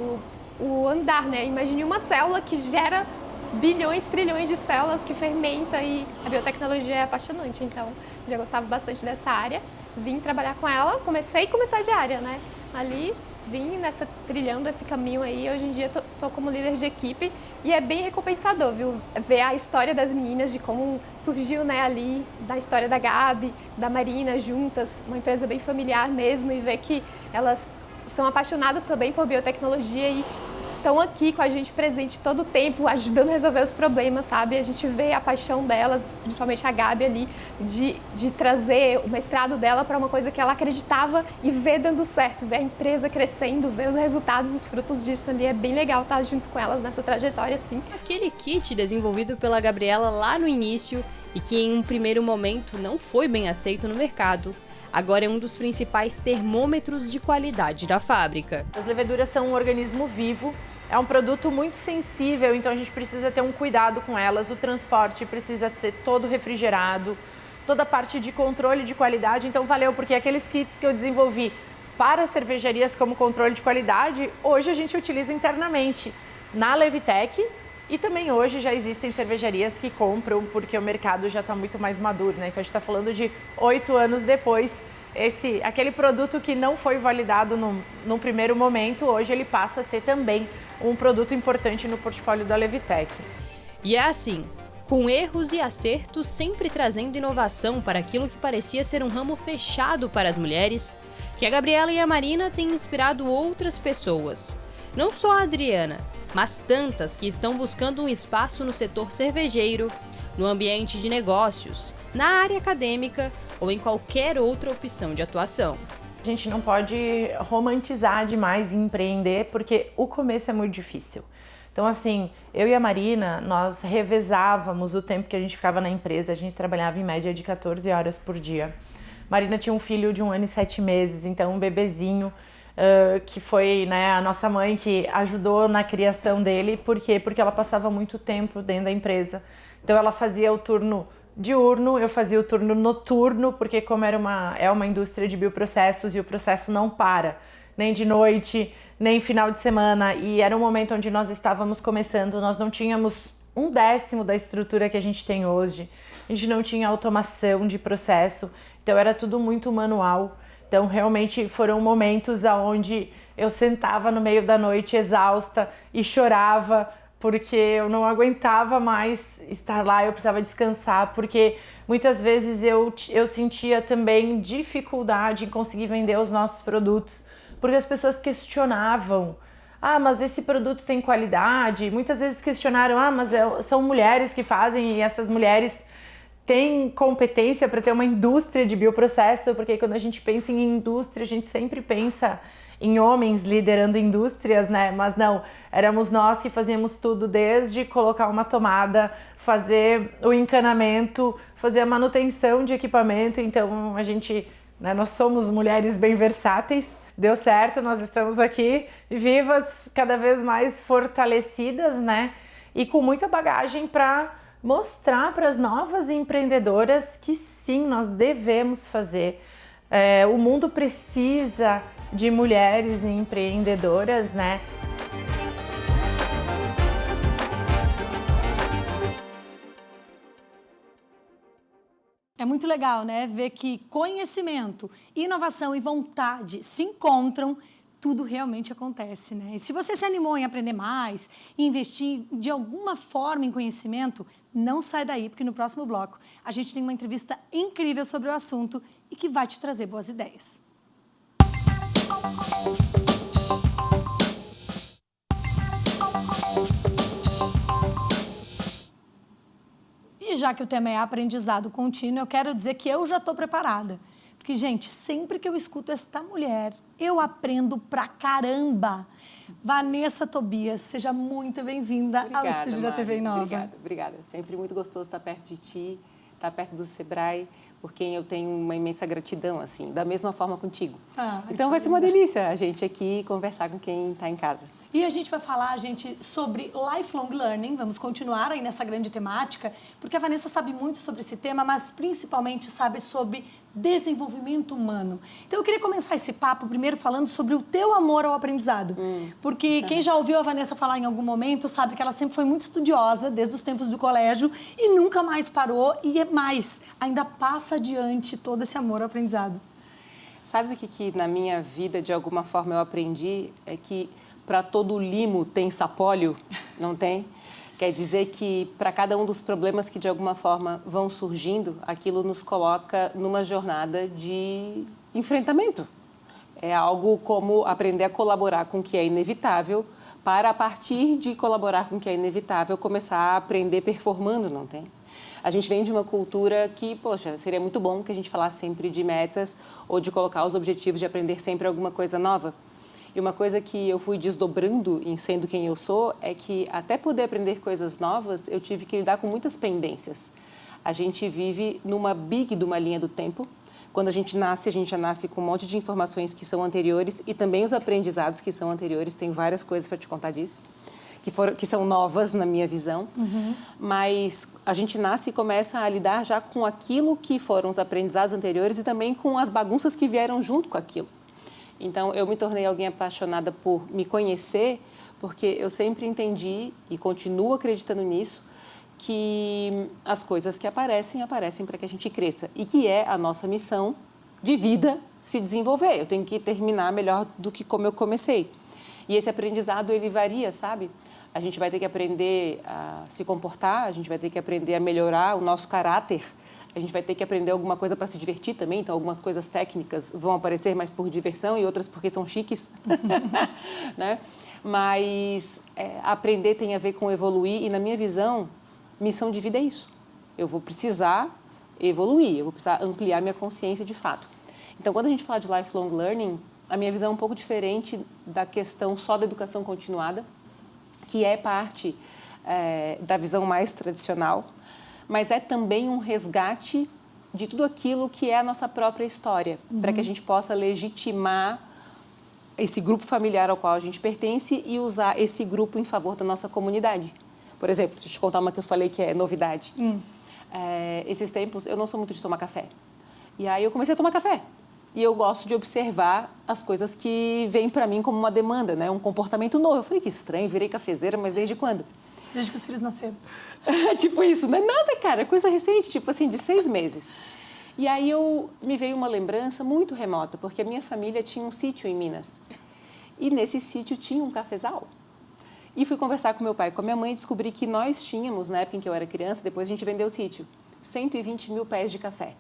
o andar, né? Imagine uma célula que gera bilhões, trilhões de células, que fermenta, e a biotecnologia é apaixonante, então já gostava bastante dessa área. Vim trabalhar com ela, comecei como estagiária, né? Ali vim trilhando esse caminho aí. Hoje em dia tô como líder de equipe e é bem recompensador, viu? Ver a história das meninas, de como surgiu, né, ali, da história da Gabi, da Marina, juntas, uma empresa bem familiar mesmo, e ver que elas são apaixonadas também por biotecnologia e estão aqui com a gente presente todo o tempo, ajudando a resolver os problemas, sabe? A gente vê a paixão delas, principalmente a Gabi ali, de trazer o mestrado dela para uma coisa que ela acreditava e ver dando certo, ver a empresa crescendo, ver os resultados, os frutos disso ali. É bem legal estar junto com elas nessa trajetória, assim. Aquele kit desenvolvido pela Gabriela lá no início e que em um primeiro momento não foi bem aceito no mercado, agora é um dos principais termômetros de qualidade da fábrica. As leveduras são um organismo vivo, é um produto muito sensível, então a gente precisa ter um cuidado com elas. O transporte precisa ser todo refrigerado, toda a parte de controle de qualidade. Então valeu, porque aqueles kits que eu desenvolvi para cervejarias como controle de qualidade, hoje a gente utiliza internamente na Levitec e também hoje já existem cervejarias que compram porque o mercado já está muito mais maduro, né? Então a gente está falando de 8 anos depois, aquele produto que não foi validado num primeiro momento, hoje ele passa a ser também um produto importante no portfólio da Levitec. E é assim, com erros e acertos, sempre trazendo inovação para aquilo que parecia ser um ramo fechado para as mulheres, que a Gabriela e a Marina têm inspirado outras pessoas. Não só a Adriana, mas tantas que estão buscando um espaço no setor cervejeiro, no ambiente de negócios, na área acadêmica ou em qualquer outra opção de atuação. A gente não pode romantizar demais e empreender, porque o começo é muito difícil. Então, assim, eu e a Marina, nós revezávamos o tempo que a gente ficava na empresa, a gente trabalhava em média de 14 horas por dia. Marina tinha um filho de 1 ano e 7 meses, então um bebezinho, que foi, né, a nossa mãe que ajudou na criação dele. Por quê? Porque ela passava muito tempo dentro da empresa. Então ela fazia o turno diurno, eu fazia o turno noturno, porque como é uma indústria de bioprocessos e o processo não para, nem de noite, nem final de semana. E era um momento onde nós estávamos começando, nós não tínhamos 1/10 da estrutura que a gente tem hoje. A gente não tinha automação de processo, então era tudo muito manual. Então realmente foram momentos onde eu sentava no meio da noite exausta e chorava, porque eu não aguentava mais estar lá, eu precisava descansar, porque muitas vezes eu sentia também dificuldade em conseguir vender os nossos produtos, porque as pessoas questionavam: ah, mas esse produto tem qualidade? Muitas vezes questionaram: ah, mas são mulheres que fazem e essas mulheres têm competência para ter uma indústria de bioprocesso? Porque quando a gente pensa em indústria, a gente sempre pensa em homens liderando indústrias, né? Mas não, éramos nós que fazíamos tudo, desde colocar uma tomada, fazer o encanamento, fazer a manutenção de equipamento. Então a gente, né, nós somos mulheres bem versáteis. Deu certo, nós estamos aqui vivas, cada vez mais fortalecidas, né? E com muita bagagem para mostrar para as novas empreendedoras que sim, nós devemos fazer. O mundo precisa de mulheres empreendedoras, né? É muito legal, né? Ver que conhecimento, inovação e vontade se encontram, tudo realmente acontece, né? E se você se animou em aprender mais, em investir de alguma forma em conhecimento, não sai daí, porque no próximo bloco a gente tem uma entrevista incrível sobre o assunto e que vai te trazer boas ideias. E já que o tema é aprendizado contínuo, eu quero dizer que eu já estou preparada. Porque, gente, sempre que eu escuto esta mulher, eu aprendo pra caramba. Vanessa Tobias, seja muito bem-vinda ao estúdio da TV Nova. Obrigada. Sempre muito gostoso estar perto de ti, estar perto do Sebrae, por quem eu tenho uma imensa gratidão, assim, da mesma forma contigo. Então vai ser uma delícia a gente aqui conversar com quem está em casa. E a gente vai falar, gente, sobre lifelong learning. Vamos continuar aí nessa grande temática, porque a Vanessa sabe muito sobre esse tema, mas principalmente sabe sobre desenvolvimento humano. Então eu queria começar esse papo primeiro falando sobre o teu amor ao aprendizado. Porque quem já ouviu a Vanessa falar em algum momento sabe que ela sempre foi muito estudiosa, desde os tempos do colégio, e nunca mais parou, e é mais, ainda passa adiante todo esse amor ao aprendizado. Sabe o que na minha vida, de alguma forma, eu aprendi? É que para todo limo tem sapólio, não tem? Quer dizer que para cada um dos problemas que de alguma forma vão surgindo, aquilo nos coloca numa jornada de enfrentamento. É algo como aprender a colaborar com o que é inevitável, para a partir de colaborar com o que é inevitável, começar a aprender performando, não tem? A gente vem de uma cultura que, poxa, seria muito bom que a gente falasse sempre de metas ou de colocar os objetivos de aprender sempre alguma coisa nova. E uma coisa que eu fui desdobrando em sendo quem eu sou é que até poder aprender coisas novas, eu tive que lidar com muitas pendências. A gente vive numa de uma linha do tempo. Quando a gente já nasce com um monte de informações que são anteriores e também os aprendizados que são anteriores. Tem várias coisas para te contar disso, que são novas na minha visão. Mas a gente nasce e começa a lidar já com aquilo que foram os aprendizados anteriores e também com as bagunças que vieram junto com aquilo. Então, eu me tornei alguém apaixonada por me conhecer, porque eu sempre entendi e continuo acreditando nisso, que as coisas que aparecem para que a gente cresça e que é a nossa missão de vida se desenvolver. Eu tenho que terminar melhor do que como eu comecei. E esse aprendizado, ele varia, sabe? A gente vai ter que aprender a se comportar, a gente vai ter que aprender a melhorar o nosso caráter, a gente vai ter que aprender alguma coisa para se divertir também, então algumas coisas técnicas vão aparecer mais por diversão e outras porque são chiques, né? Mas aprender tem a ver com evoluir e, na minha visão, missão de vida é isso. Eu vou precisar evoluir, eu vou precisar ampliar minha consciência de fato. Então, quando a gente fala de lifelong learning, a minha visão é um pouco diferente da questão só da educação continuada, que é parte da visão mais tradicional, mas é também um resgate de tudo aquilo que é a nossa própria história, para que a gente possa legitimar esse grupo familiar ao qual a gente pertence e usar esse grupo em favor da nossa comunidade. Por exemplo, deixa eu te contar uma que eu falei que é novidade. Esses tempos, eu não sou muito de tomar café. E aí eu comecei a tomar café. E eu gosto de observar as coisas que vêm para mim como uma demanda, né? Um comportamento novo. Eu falei, que estranho, virei cafezeira, mas desde quando? Desde que os filhos nasceram. Tipo isso, não é nada, cara, é coisa recente, tipo assim, de 6 meses. E aí me veio uma lembrança muito remota, porque a minha família tinha um sítio em Minas. E nesse sítio tinha um cafezal. E fui conversar com meu pai e com a minha mãe e descobri que nós tínhamos, na época em que eu era criança, depois a gente vendeu o sítio, 120 mil pés de café.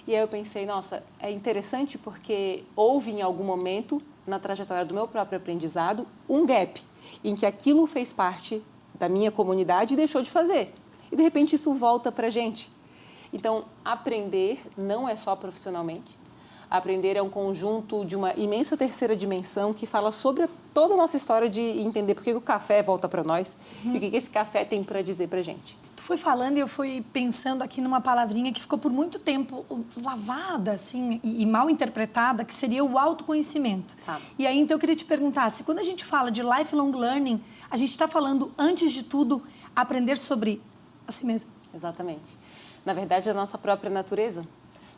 E aí eu pensei, nossa, é interessante porque houve em algum momento, na trajetória do meu próprio aprendizado, um gap em que aquilo fez parte da minha comunidade e deixou de fazer. E, de repente, isso volta para a gente. Então, aprender não é só profissionalmente. Aprender é um conjunto de uma imensa terceira dimensão que fala sobre toda a nossa história de entender por que o café volta para nós e o que esse café tem para dizer para a gente. Tu foi falando e eu fui pensando aqui numa palavrinha que ficou por muito tempo lavada, assim, e mal interpretada, que seria o autoconhecimento. Tá. E aí, então, eu queria te perguntar, se quando a gente fala de lifelong learning, a gente está falando, antes de tudo, aprender sobre a si mesmo. Exatamente. Na verdade, a nossa própria natureza.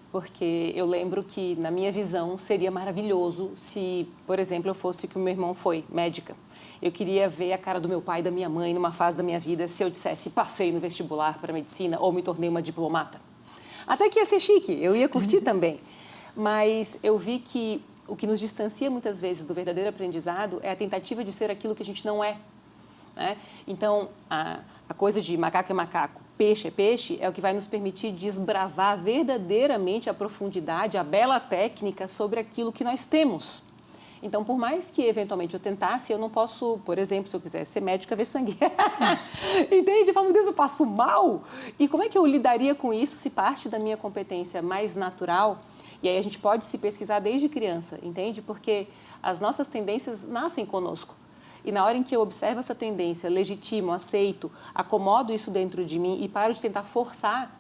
Porque eu lembro que, na minha visão, seria maravilhoso se, por exemplo, eu fosse o que o meu irmão foi, médica. Eu queria ver a cara do meu pai e da minha mãe numa fase da minha vida se eu dissesse passei no vestibular para medicina ou me tornei uma diplomata. Até que ia ser chique, eu ia curtir também. Mas eu vi que o que nos distancia muitas vezes do verdadeiro aprendizado é a tentativa de ser aquilo que a gente não é. Né? Então, a coisa de macaco é macaco, peixe é peixe, é o que vai nos permitir desbravar verdadeiramente a profundidade, a bela técnica sobre aquilo que nós temos. Então, por mais que eventualmente eu tentasse, eu não posso, por exemplo, se eu quisesse ser médica, ver sangue. Entende? Eu falo, meu Deus, eu passo mal. E como é que eu lidaria com isso se parte da minha competência mais natural? E aí a gente pode se pesquisar desde criança, entende? Porque as nossas tendências nascem conosco. E na hora em que eu observo essa tendência, legitimo, aceito, acomodo isso dentro de mim e paro de tentar forçar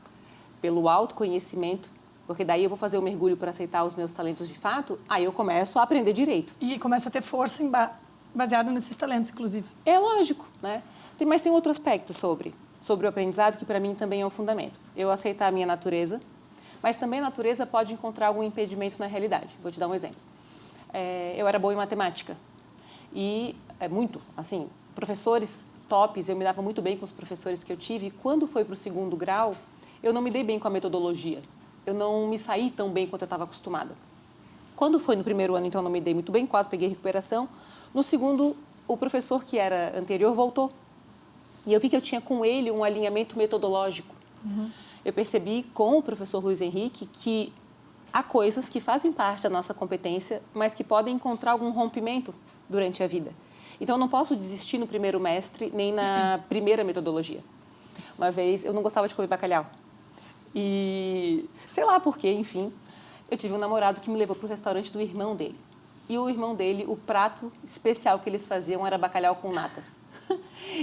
pelo autoconhecimento, porque daí eu vou fazer o mergulho para aceitar os meus talentos de fato, aí eu começo a aprender direito. E começa a ter força baseado nesses talentos, inclusive. É lógico, né? Mas tem outro aspecto sobre o aprendizado que para mim também é um fundamento. Eu aceitar a minha natureza, mas também a natureza pode encontrar algum impedimento na realidade. Vou te dar um exemplo. Eu era boa em matemática. E muito, assim, professores tops, eu me dava muito bem com os professores que eu tive. Quando foi para o 2º grau, eu não me dei bem com a metodologia. Eu não me saí tão bem quanto eu estava acostumada. Quando foi no 1º ano, então, eu não me dei muito bem, quase peguei recuperação. No 2º, o professor que era anterior voltou. E eu vi que eu tinha com ele um alinhamento metodológico. Eu percebi com o professor Luiz Henrique que há coisas que fazem parte da nossa competência, mas que podem encontrar algum rompimento durante a vida. Então, eu não posso desistir no 1º mestre, nem na primeira metodologia. Uma vez, eu não gostava de comer bacalhau. E, sei lá por quê, enfim, eu tive um namorado que me levou para o restaurante do irmão dele. E o irmão dele, o prato especial que eles faziam era bacalhau com natas.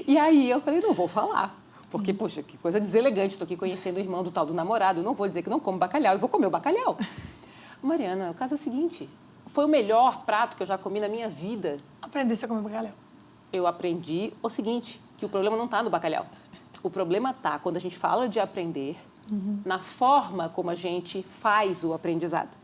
E aí, eu falei, não vou falar. Porque, poxa, que coisa deselegante, estou aqui conhecendo o irmão do tal do namorado, eu não vou dizer que não como bacalhau, eu vou comer o bacalhau. Mariana, o caso é o seguinte... Foi o melhor prato que eu já comi na minha vida. Aprender a comer bacalhau. Eu aprendi o seguinte, que o problema não está no bacalhau. O problema está quando a gente fala de aprender, na forma como a gente faz o aprendizado.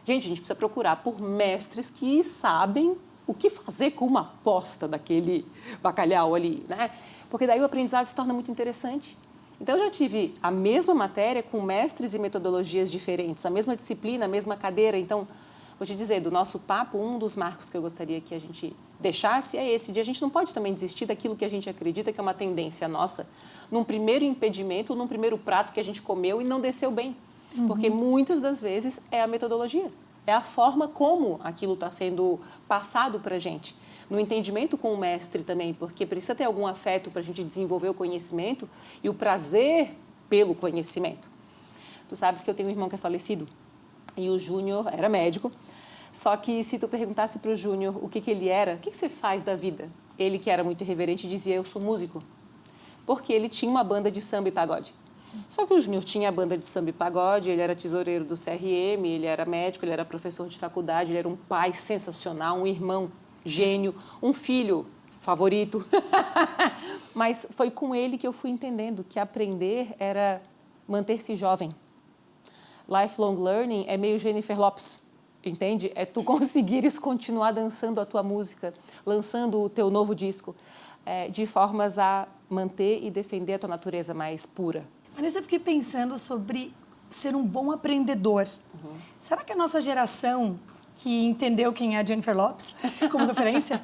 Gente, a gente precisa procurar por mestres que sabem o que fazer com uma posta daquele bacalhau ali, né? Porque daí o aprendizado se torna muito interessante. Então, eu já tive a mesma matéria com mestres e metodologias diferentes, a mesma disciplina, a mesma cadeira. Então, vou te dizer, do nosso papo, um dos marcos que eu gostaria que a gente deixasse é esse, de a gente não pode também desistir daquilo que a gente acredita que é uma tendência nossa, num primeiro impedimento, num primeiro prato que a gente comeu e não desceu bem. Porque muitas das vezes é a metodologia, é a forma como aquilo está sendo passado para a gente. No entendimento com o mestre também, porque precisa ter algum afeto para a gente desenvolver o conhecimento e o prazer pelo conhecimento. Tu sabes que eu tenho um irmão que é falecido e o Júnior era médico, só que se tu perguntasse para o Júnior o que ele era, o que você faz da vida? Ele, que era muito irreverente, dizia, eu sou músico, porque ele tinha uma banda de samba e pagode. Só que o Júnior tinha a banda de samba e pagode, ele era tesoureiro do CRM, ele era médico, ele era professor de faculdade, ele era um pai sensacional, um irmão gênio, um filho favorito. Mas foi com ele que eu fui entendendo que aprender era manter-se jovem. Lifelong learning é meio Jennifer Lopez, entende? É tu conseguires continuar dançando a tua música, lançando o teu novo disco, de formas a manter e defender a tua natureza mais pura. Vanessa, eu fiquei pensando sobre ser um bom aprendedor. Será que a nossa geração, que entendeu quem é a Jennifer Lopez como referência,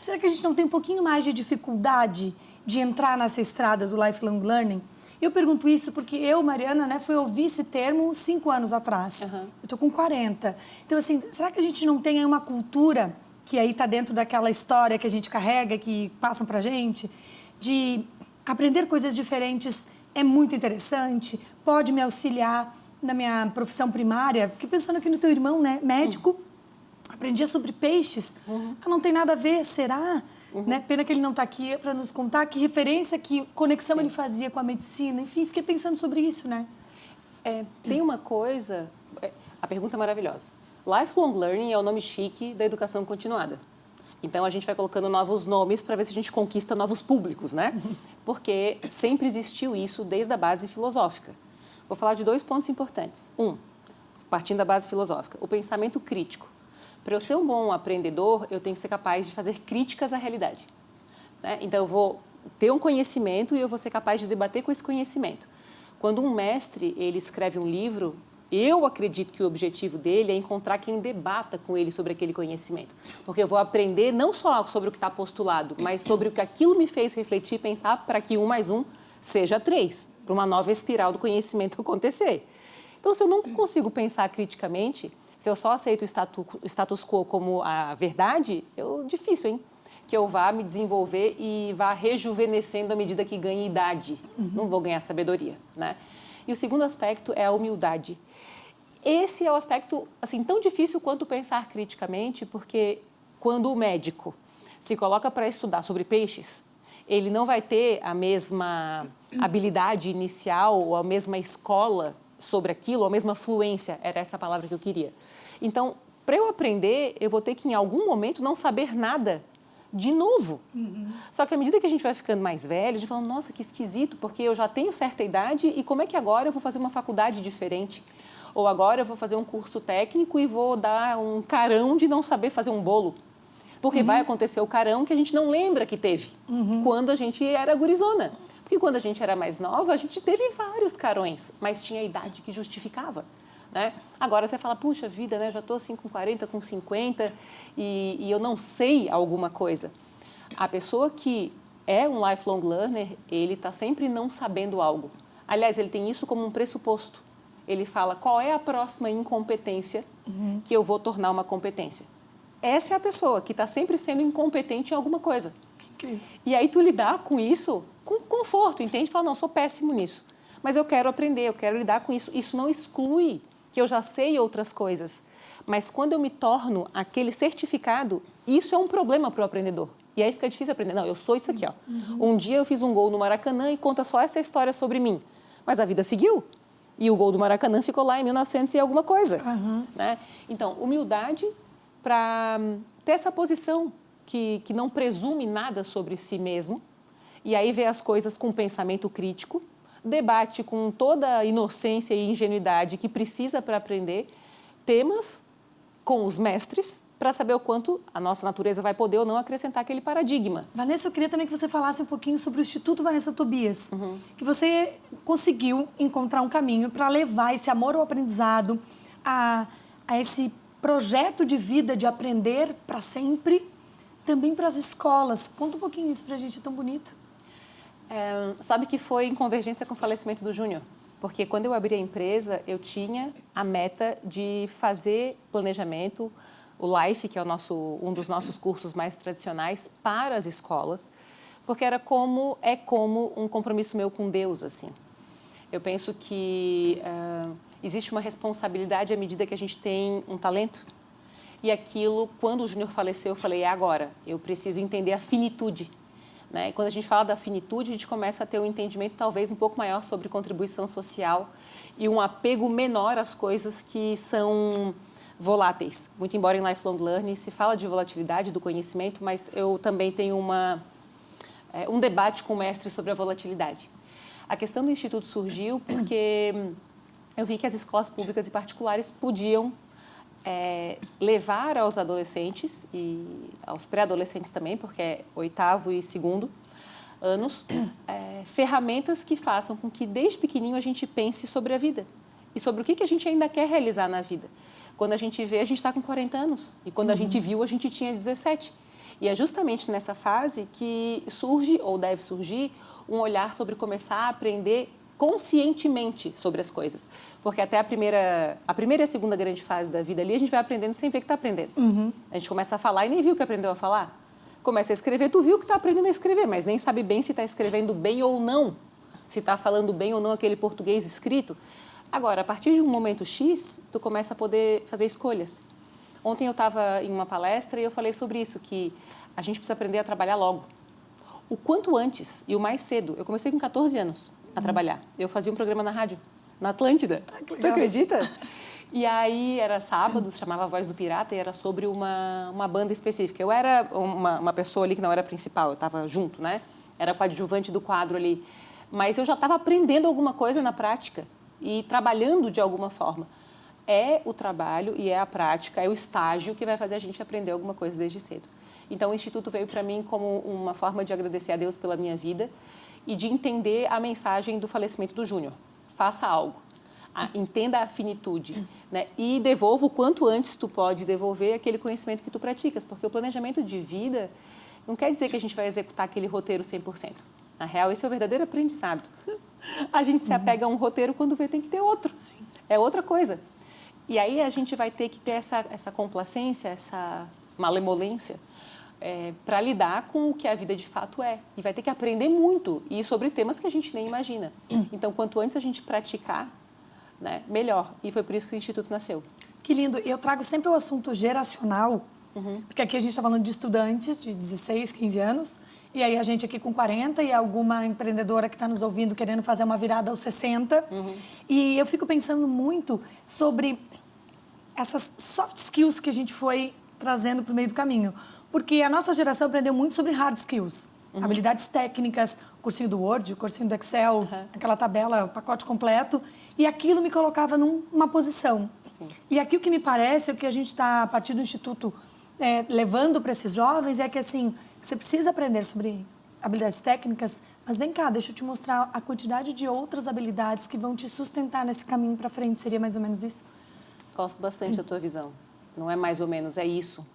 será que a gente não tem um pouquinho mais de dificuldade de entrar nessa estrada do lifelong learning? Eu pergunto isso porque eu, Mariana, né, fui ouvir esse termo 5 anos atrás. Eu estou com 40. Então, assim, será que a gente não tem aí uma cultura que aí está dentro daquela história que a gente carrega, que passam para a gente, de aprender coisas diferentes é muito interessante, pode me auxiliar na minha profissão primária? Fiquei pensando aqui no teu irmão, né, médico, aprendia sobre peixes. Não tem nada a ver, será? Né? Pena que ele não está aqui para nos contar que referência, que conexão ele fazia com a medicina. Enfim, fiquei pensando sobre isso, né? Tem uma coisa... A pergunta é maravilhosa. Lifelong Learning é o nome chique da educação continuada. Então, a gente vai colocando novos nomes para ver se a gente conquista novos públicos, né? Porque sempre existiu isso desde a base filosófica. Vou falar de 2 pontos importantes. Partindo da base filosófica, o pensamento crítico. Para eu ser um bom aprendedor, eu tenho que ser capaz de fazer críticas à realidade, né? Então, eu vou ter um conhecimento e eu vou ser capaz de debater com esse conhecimento. Quando um mestre ele escreve um livro, eu acredito que o objetivo dele é encontrar quem debata com ele sobre aquele conhecimento. Porque eu vou aprender não só sobre o que está postulado, mas sobre o que aquilo me fez refletir e pensar para que 1 mais 1 seja 3, para uma nova espiral do conhecimento acontecer. Então, se eu não consigo pensar criticamente, se eu só aceito o status quo como a verdade, difícil, hein? Que eu vá me desenvolver e vá rejuvenescendo à medida que ganhe idade. Não vou ganhar sabedoria, né? E o segundo aspecto é a humildade. Esse é o aspecto assim, tão difícil quanto pensar criticamente, porque quando o médico se coloca para estudar sobre peixes, ele não vai ter a mesma habilidade inicial ou a mesma escola sobre aquilo, ou a mesma fluência, era essa a palavra que eu queria. Então, para eu aprender, eu vou ter que, em algum momento, não saber nada de novo. Só que à medida que a gente vai ficando mais velho, a gente fala, nossa, que esquisito, porque eu já tenho certa idade e como é que agora eu vou fazer uma faculdade diferente? Ou agora eu vou fazer um curso técnico e vou dar um carão de não saber fazer um bolo. Porque vai acontecer o carão que a gente não lembra que teve quando a gente era gurizona. Porque quando a gente era mais nova, a gente teve vários carões, mas tinha a idade que justificava, né? Agora você fala, puxa vida, né? Já estou assim com 40, com 50 e eu não sei alguma coisa. A pessoa que é um lifelong learner, ele está sempre não sabendo algo. Aliás, ele tem isso como um pressuposto. Ele fala, qual é a próxima incompetência que eu vou tornar uma competência? Essa é a pessoa que está sempre sendo incompetente em alguma coisa. E aí tu lidar com isso com conforto, entende? Fala, não, sou péssimo nisso, mas eu quero aprender, eu quero lidar com isso. Isso não exclui que eu já sei outras coisas, mas quando eu me torno aquele certificado, isso é um problema para o aprendedor. E aí fica difícil aprender. Não, eu sou isso aqui, ó. Um dia eu fiz um gol no Maracanã e conta só essa história sobre mim, mas a vida seguiu. E o gol do Maracanã ficou lá em 1900 e alguma coisa. Né? Então, humildade para ter essa posição que não presume nada sobre si mesmo, e aí vê as coisas com pensamento crítico, debate com toda a inocência e ingenuidade que precisa para aprender, temas com os mestres para saber o quanto a nossa natureza vai poder ou não acrescentar aquele paradigma. Vanessa, eu queria também que você falasse um pouquinho sobre o Instituto Vanessa Tobias, que você conseguiu encontrar um caminho para levar esse amor ao aprendizado, a esse projeto de vida de aprender para sempre, também para as escolas. Conta um pouquinho isso para a gente, é tão bonito. Sabe que foi em convergência com o falecimento do Júnior? Porque quando eu abri a empresa, eu tinha a meta de fazer planejamento, o LIFE, que é um dos nossos cursos mais tradicionais, para as escolas, porque é como um compromisso meu com Deus, assim. Eu penso que existe uma responsabilidade à medida que a gente tem um talento. E aquilo, quando o Júnior faleceu, eu falei, é agora, eu preciso entender a finitude. Né? E quando a gente fala da finitude, a gente começa a ter um entendimento talvez um pouco maior sobre contribuição social e um apego menor às coisas que são voláteis. Muito embora em Lifelong Learning se fala de volatilidade do conhecimento, mas eu também tenho um debate com o mestre sobre a volatilidade. A questão do Instituto surgiu porque eu vi que as escolas públicas e particulares podiam levar aos adolescentes e aos pré-adolescentes também, porque é 8º e 2º anos, ferramentas que façam com que desde pequenininho a gente pense sobre a vida e sobre o que a gente ainda quer realizar na vida. Quando a gente vê, a gente está com 40 anos e quando a gente viu, a gente tinha 17. E é justamente nessa fase que surge, ou deve surgir, um olhar sobre começar a aprender conscientemente sobre as coisas. Porque até a primeira e a segunda grande fase da vida ali, a gente vai aprendendo sem ver que está aprendendo. A gente começa a falar e nem viu que aprendeu a falar. Começa a escrever, tu viu que está aprendendo a escrever, mas nem sabe bem se está escrevendo bem ou não, se está falando bem ou não aquele português escrito. Agora, a partir de um momento X, tu começa a poder fazer escolhas. Ontem eu estava em uma palestra e eu falei sobre isso, que a gente precisa aprender a trabalhar logo. O quanto antes e o mais cedo. Eu comecei com 14 anos a trabalhar. Eu fazia um programa na rádio, na Atlântida. Tu acredita? E aí era sábado, se chamava Voz do Pirata, e era sobre uma banda específica. Eu era uma pessoa ali que não era principal, eu estava junto, né? Era coadjuvante do quadro ali. Mas eu já estava aprendendo alguma coisa na prática e trabalhando de alguma forma. É o trabalho e é a prática, é o estágio que vai fazer a gente aprender alguma coisa desde cedo. Então, o Instituto veio para mim como uma forma de agradecer a Deus pela minha vida e de entender a mensagem do falecimento do Júnior. Faça algo. Entenda a finitude, né? E devolva o quanto antes tu pode devolver aquele conhecimento que tu praticas, porque o planejamento de vida não quer dizer que a gente vai executar aquele roteiro 100%. Na real, esse é o verdadeiro aprendizado. A gente se apega a um roteiro quando vê tem que ter outro. Sim. É outra coisa. E aí a gente vai ter que ter essa complacência, essa malemolência para lidar com o que a vida de fato é. E vai ter que aprender muito, e sobre temas que a gente nem imagina. Então, quanto antes a gente praticar, né, melhor. E foi por isso que o Instituto nasceu. Que lindo. Eu trago sempre o assunto geracional, porque aqui a gente está falando de estudantes de 16, 15 anos, e aí a gente aqui com 40 e alguma empreendedora que está nos ouvindo querendo fazer uma virada aos 60. E eu fico pensando muito sobre essas soft skills que a gente foi trazendo para o meio do caminho. Porque a nossa geração aprendeu muito sobre hard skills, habilidades técnicas, o cursinho do Word, o cursinho do Excel, aquela tabela, o pacote completo, e aquilo me colocava numa posição. Sim. E aqui o que me parece, o que a gente está, a partir do Instituto, levando para esses jovens, é que assim, você precisa aprender sobre habilidades técnicas, mas vem cá, deixa eu te mostrar a quantidade de outras habilidades que vão te sustentar nesse caminho para frente. Seria mais ou menos isso? Gosto bastante da tua visão. Não é mais ou menos, é isso.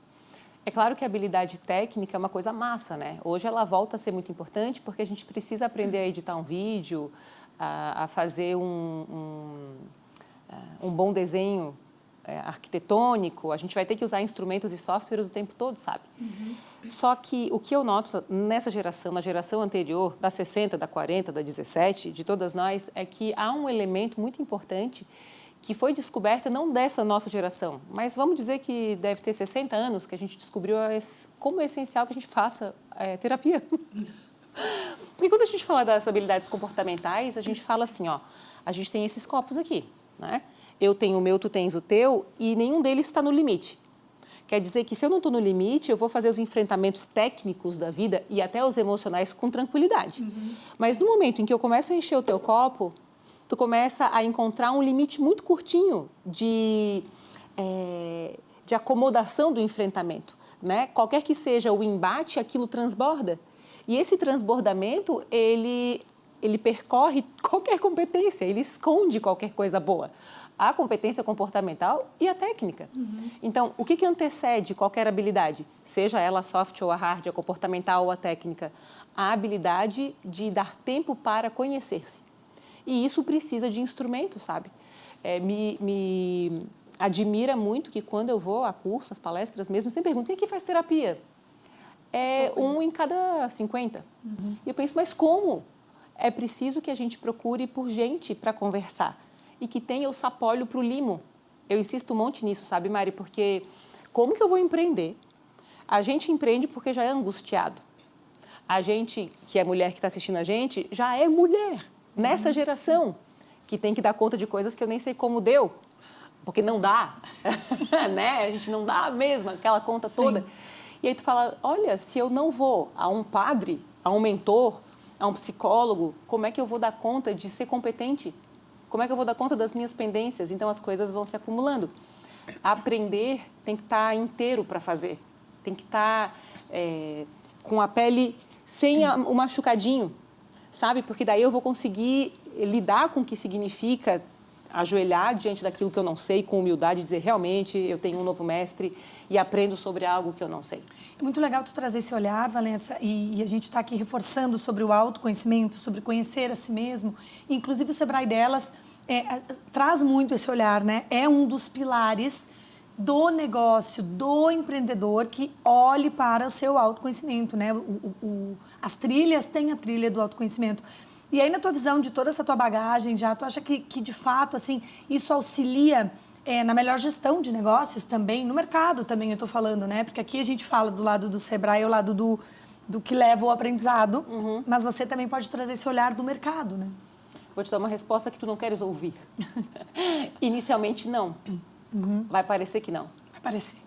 É claro que a habilidade técnica é uma coisa massa, né? Hoje ela volta a ser muito importante porque a gente precisa aprender a editar um vídeo, a fazer um bom desenho arquitetônico. A gente vai ter que usar instrumentos e softwares o tempo todo, sabe? Só que o que eu noto nessa geração, na geração anterior, da 60, da 40, da 17, de todas nós, é que há um elemento muito importante que foi descoberta não dessa nossa geração, mas vamos dizer que deve ter 60 anos que a gente descobriu como é essencial que a gente faça terapia. Porque quando a gente fala das habilidades comportamentais, a gente fala assim, ó, a gente tem esses copos aqui, né? Eu tenho o meu, tu tens o teu, e nenhum deles está no limite. Quer dizer que se eu não estou no limite, eu vou fazer os enfrentamentos técnicos da vida e até os emocionais com tranquilidade. Mas no momento em que eu começo a encher o teu copo, tu começa a encontrar um limite muito curtinho de de acomodação do enfrentamento, né? Qualquer que seja o embate, aquilo transborda. E esse transbordamento, ele percorre qualquer competência, ele esconde qualquer coisa boa. A competência comportamental e a técnica. Então, o que antecede qualquer habilidade? Seja ela soft ou a hard, a comportamental ou a técnica. A habilidade de dar tempo para conhecer-se. E isso precisa de instrumentos, sabe? Me admira muito que quando eu vou a cursos, às palestras mesmo, eu sempre pergunto, quem que faz terapia? É 1 em cada 50. E eu penso, mas como? É preciso que a gente procure por gente para conversar e que tenha o sapólio para o limo. Eu insisto um monte nisso, sabe, Mari? Porque como que eu vou empreender? A gente empreende porque já é angustiado. A gente, que é mulher que está assistindo a gente, já é mulher nessa geração que tem que dar conta de coisas que eu nem sei como deu, porque não dá, né? A gente não dá mesmo aquela conta toda. E aí tu fala, olha, se eu não vou a um padre, a um mentor, a um psicólogo, como é que eu vou dar conta de ser competente? Como é que eu vou dar conta das minhas pendências? Então, as coisas vão se acumulando. Aprender tem que estar inteiro para fazer. Tem que estar com a pele sem o machucadinho, sabe? Porque daí eu vou conseguir lidar com o que significa ajoelhar diante daquilo que eu não sei, com humildade, dizer, realmente, eu tenho um novo mestre e aprendo sobre algo que eu não sei. É muito legal tu trazer esse olhar, Valença, e a gente está aqui reforçando sobre o autoconhecimento, sobre conhecer a si mesmo. Inclusive, o Sebrae Delas traz muito esse olhar, né? É um dos pilares do negócio, do empreendedor que olhe para o seu autoconhecimento, né? As trilhas têm a trilha do autoconhecimento. E aí, na tua visão de toda essa tua bagagem, já tu acha que de fato, assim, isso auxilia na melhor gestão de negócios também, no mercado também eu estou falando, né? Porque aqui a gente fala do lado do Sebrae, o lado do que leva o aprendizado, mas você também pode trazer esse olhar do mercado, né? Vou te dar uma resposta que tu não queres ouvir. Inicialmente, não. Vai parecer que não. Vai parecer.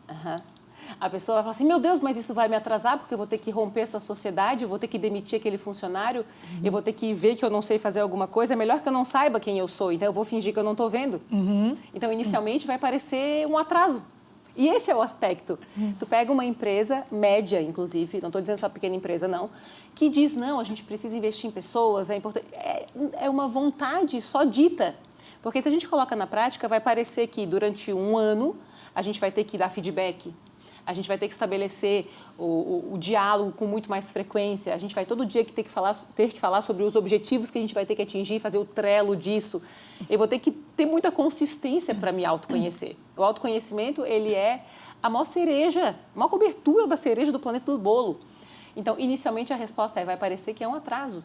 A pessoa vai falar assim, meu Deus, mas isso vai me atrasar porque eu vou ter que romper essa sociedade, eu vou ter que demitir aquele funcionário, eu vou ter que ver que eu não sei fazer alguma coisa, é melhor que eu não saiba quem eu sou, então eu vou fingir que eu não estou vendo. Então, inicialmente, vai parecer um atraso. E esse é o aspecto. Tu pega uma empresa média, inclusive, não estou dizendo só pequena empresa, não, que diz, não, a gente precisa investir em pessoas, é importante. É uma vontade só dita. Porque se a gente coloca na prática, vai parecer que durante um ano a gente vai ter que dar feedback, a gente vai ter que estabelecer o diálogo com muito mais frequência, a gente vai todo dia ter que falar sobre os objetivos que a gente vai ter que atingir, fazer o trelo disso. Eu vou ter que ter muita consistência para me autoconhecer. O autoconhecimento, ele é a maior cereja, a maior cobertura da cereja do planeta do bolo. Então, inicialmente, a resposta vai parecer que é um atraso,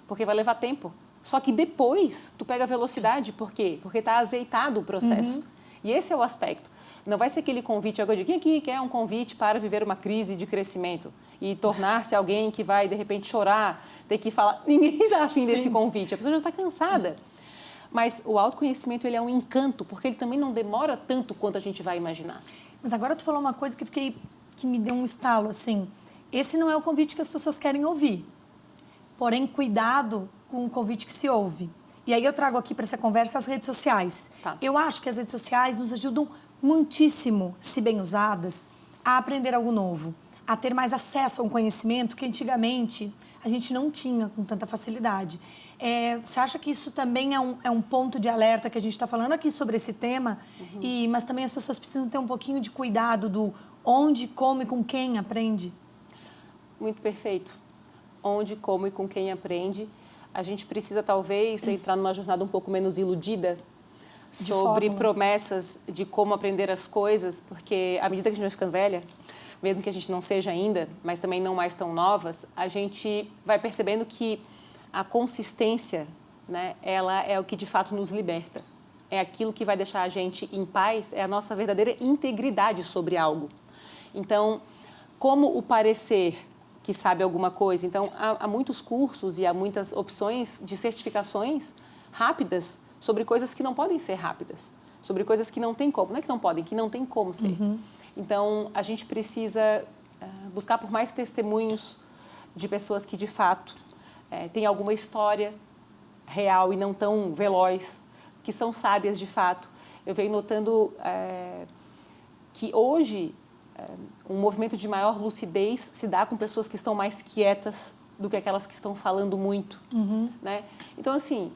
porque vai levar tempo. Só que depois, tu pega a velocidade. Por quê? Porque está azeitado o processo. E esse é o aspecto. Não vai ser aquele convite agora de quem aqui quer um convite para viver uma crise de crescimento e tornar-se alguém que vai, de repente, chorar, ter que falar. Ninguém dá fim desse convite, a pessoa já está cansada. Mas o autoconhecimento, ele é um encanto, porque ele também não demora tanto quanto a gente vai imaginar. Mas agora tu falou uma coisa que me deu um estalo, assim. Esse não é o convite que as pessoas querem ouvir. Porém, cuidado com o convite que se ouve. E aí eu trago aqui para essa conversa as redes sociais. Tá. Eu acho que as redes sociais nos ajudam muitíssimo, se bem usadas, a aprender algo novo, a ter mais acesso a um conhecimento que antigamente a gente não tinha com tanta facilidade. Você acha que isso também é um ponto de alerta que a gente está falando aqui sobre esse tema, mas também as pessoas precisam ter um pouquinho de cuidado do onde, como e com quem aprende? Muito perfeito. Onde, como e com quem aprende. A gente precisa, talvez, entrar numa jornada um pouco menos iludida sobre promessas de como aprender as coisas, porque à medida que a gente vai ficando velha, mesmo que a gente não seja ainda, mas também não mais tão novas, a gente vai percebendo que a consistência, né, ela é o que de fato nos liberta. É aquilo que vai deixar a gente em paz, é a nossa verdadeira integridade sobre algo. Então, como o parecer que sabe alguma coisa. Então, há muitos cursos e há muitas opções de certificações rápidas sobre coisas que não podem ser rápidas, sobre coisas que não tem como. Não é que não podem, que não tem como ser. Então, a gente precisa buscar por mais testemunhos de pessoas que, de fato, têm alguma história real e não tão veloz, que são sábias, de fato. Eu venho notando que hoje um movimento de maior lucidez se dá com pessoas que estão mais quietas do que aquelas que estão falando muito, né? Então, assim,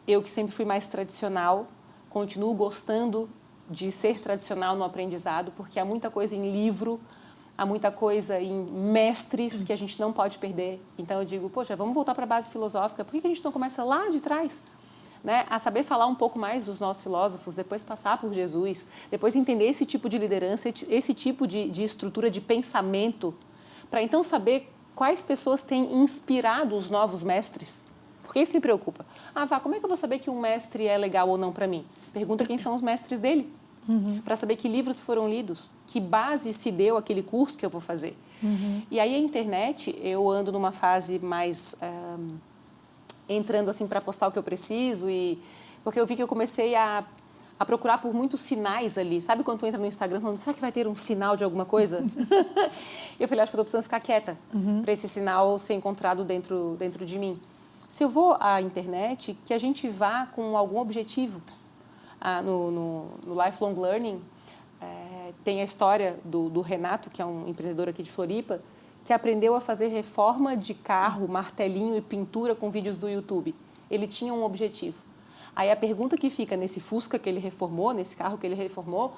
eu que sempre fui mais tradicional, continuo gostando de ser tradicional no aprendizado, porque há muita coisa em livro, há muita coisa em mestres que a gente não pode perder. Então, eu digo, poxa, vamos voltar para a base filosófica. Por que a gente não começa lá de trás? Né? A saber falar um pouco mais dos nossos filósofos, depois passar por Jesus, depois entender esse tipo de liderança, esse tipo de estrutura de pensamento, para então saber quais pessoas têm inspirado os novos mestres. Porque isso me preocupa. Vá, como é que eu vou saber que um mestre é legal ou não para mim? Pergunta quem são os mestres dele, para saber que livros foram lidos, que base se deu aquele curso que eu vou fazer. E aí a internet, eu ando numa fase mais... entrando assim para postar o que eu preciso, porque eu vi que eu comecei a procurar por muitos sinais ali. Sabe quando tu entra no Instagram falando, será que vai ter um sinal de alguma coisa? Eu falei, acho que eu estou precisando ficar quieta para esse sinal ser encontrado dentro de mim. Se eu vou à internet, que a gente vá com algum objetivo. No Lifelong Learning, tem a história do Renato, que é um empreendedor aqui de Floripa, que aprendeu a fazer reforma de carro, martelinho e pintura com vídeos do YouTube. Ele tinha um objetivo. Aí a pergunta que fica nesse Fusca que ele reformou, nesse carro que ele reformou,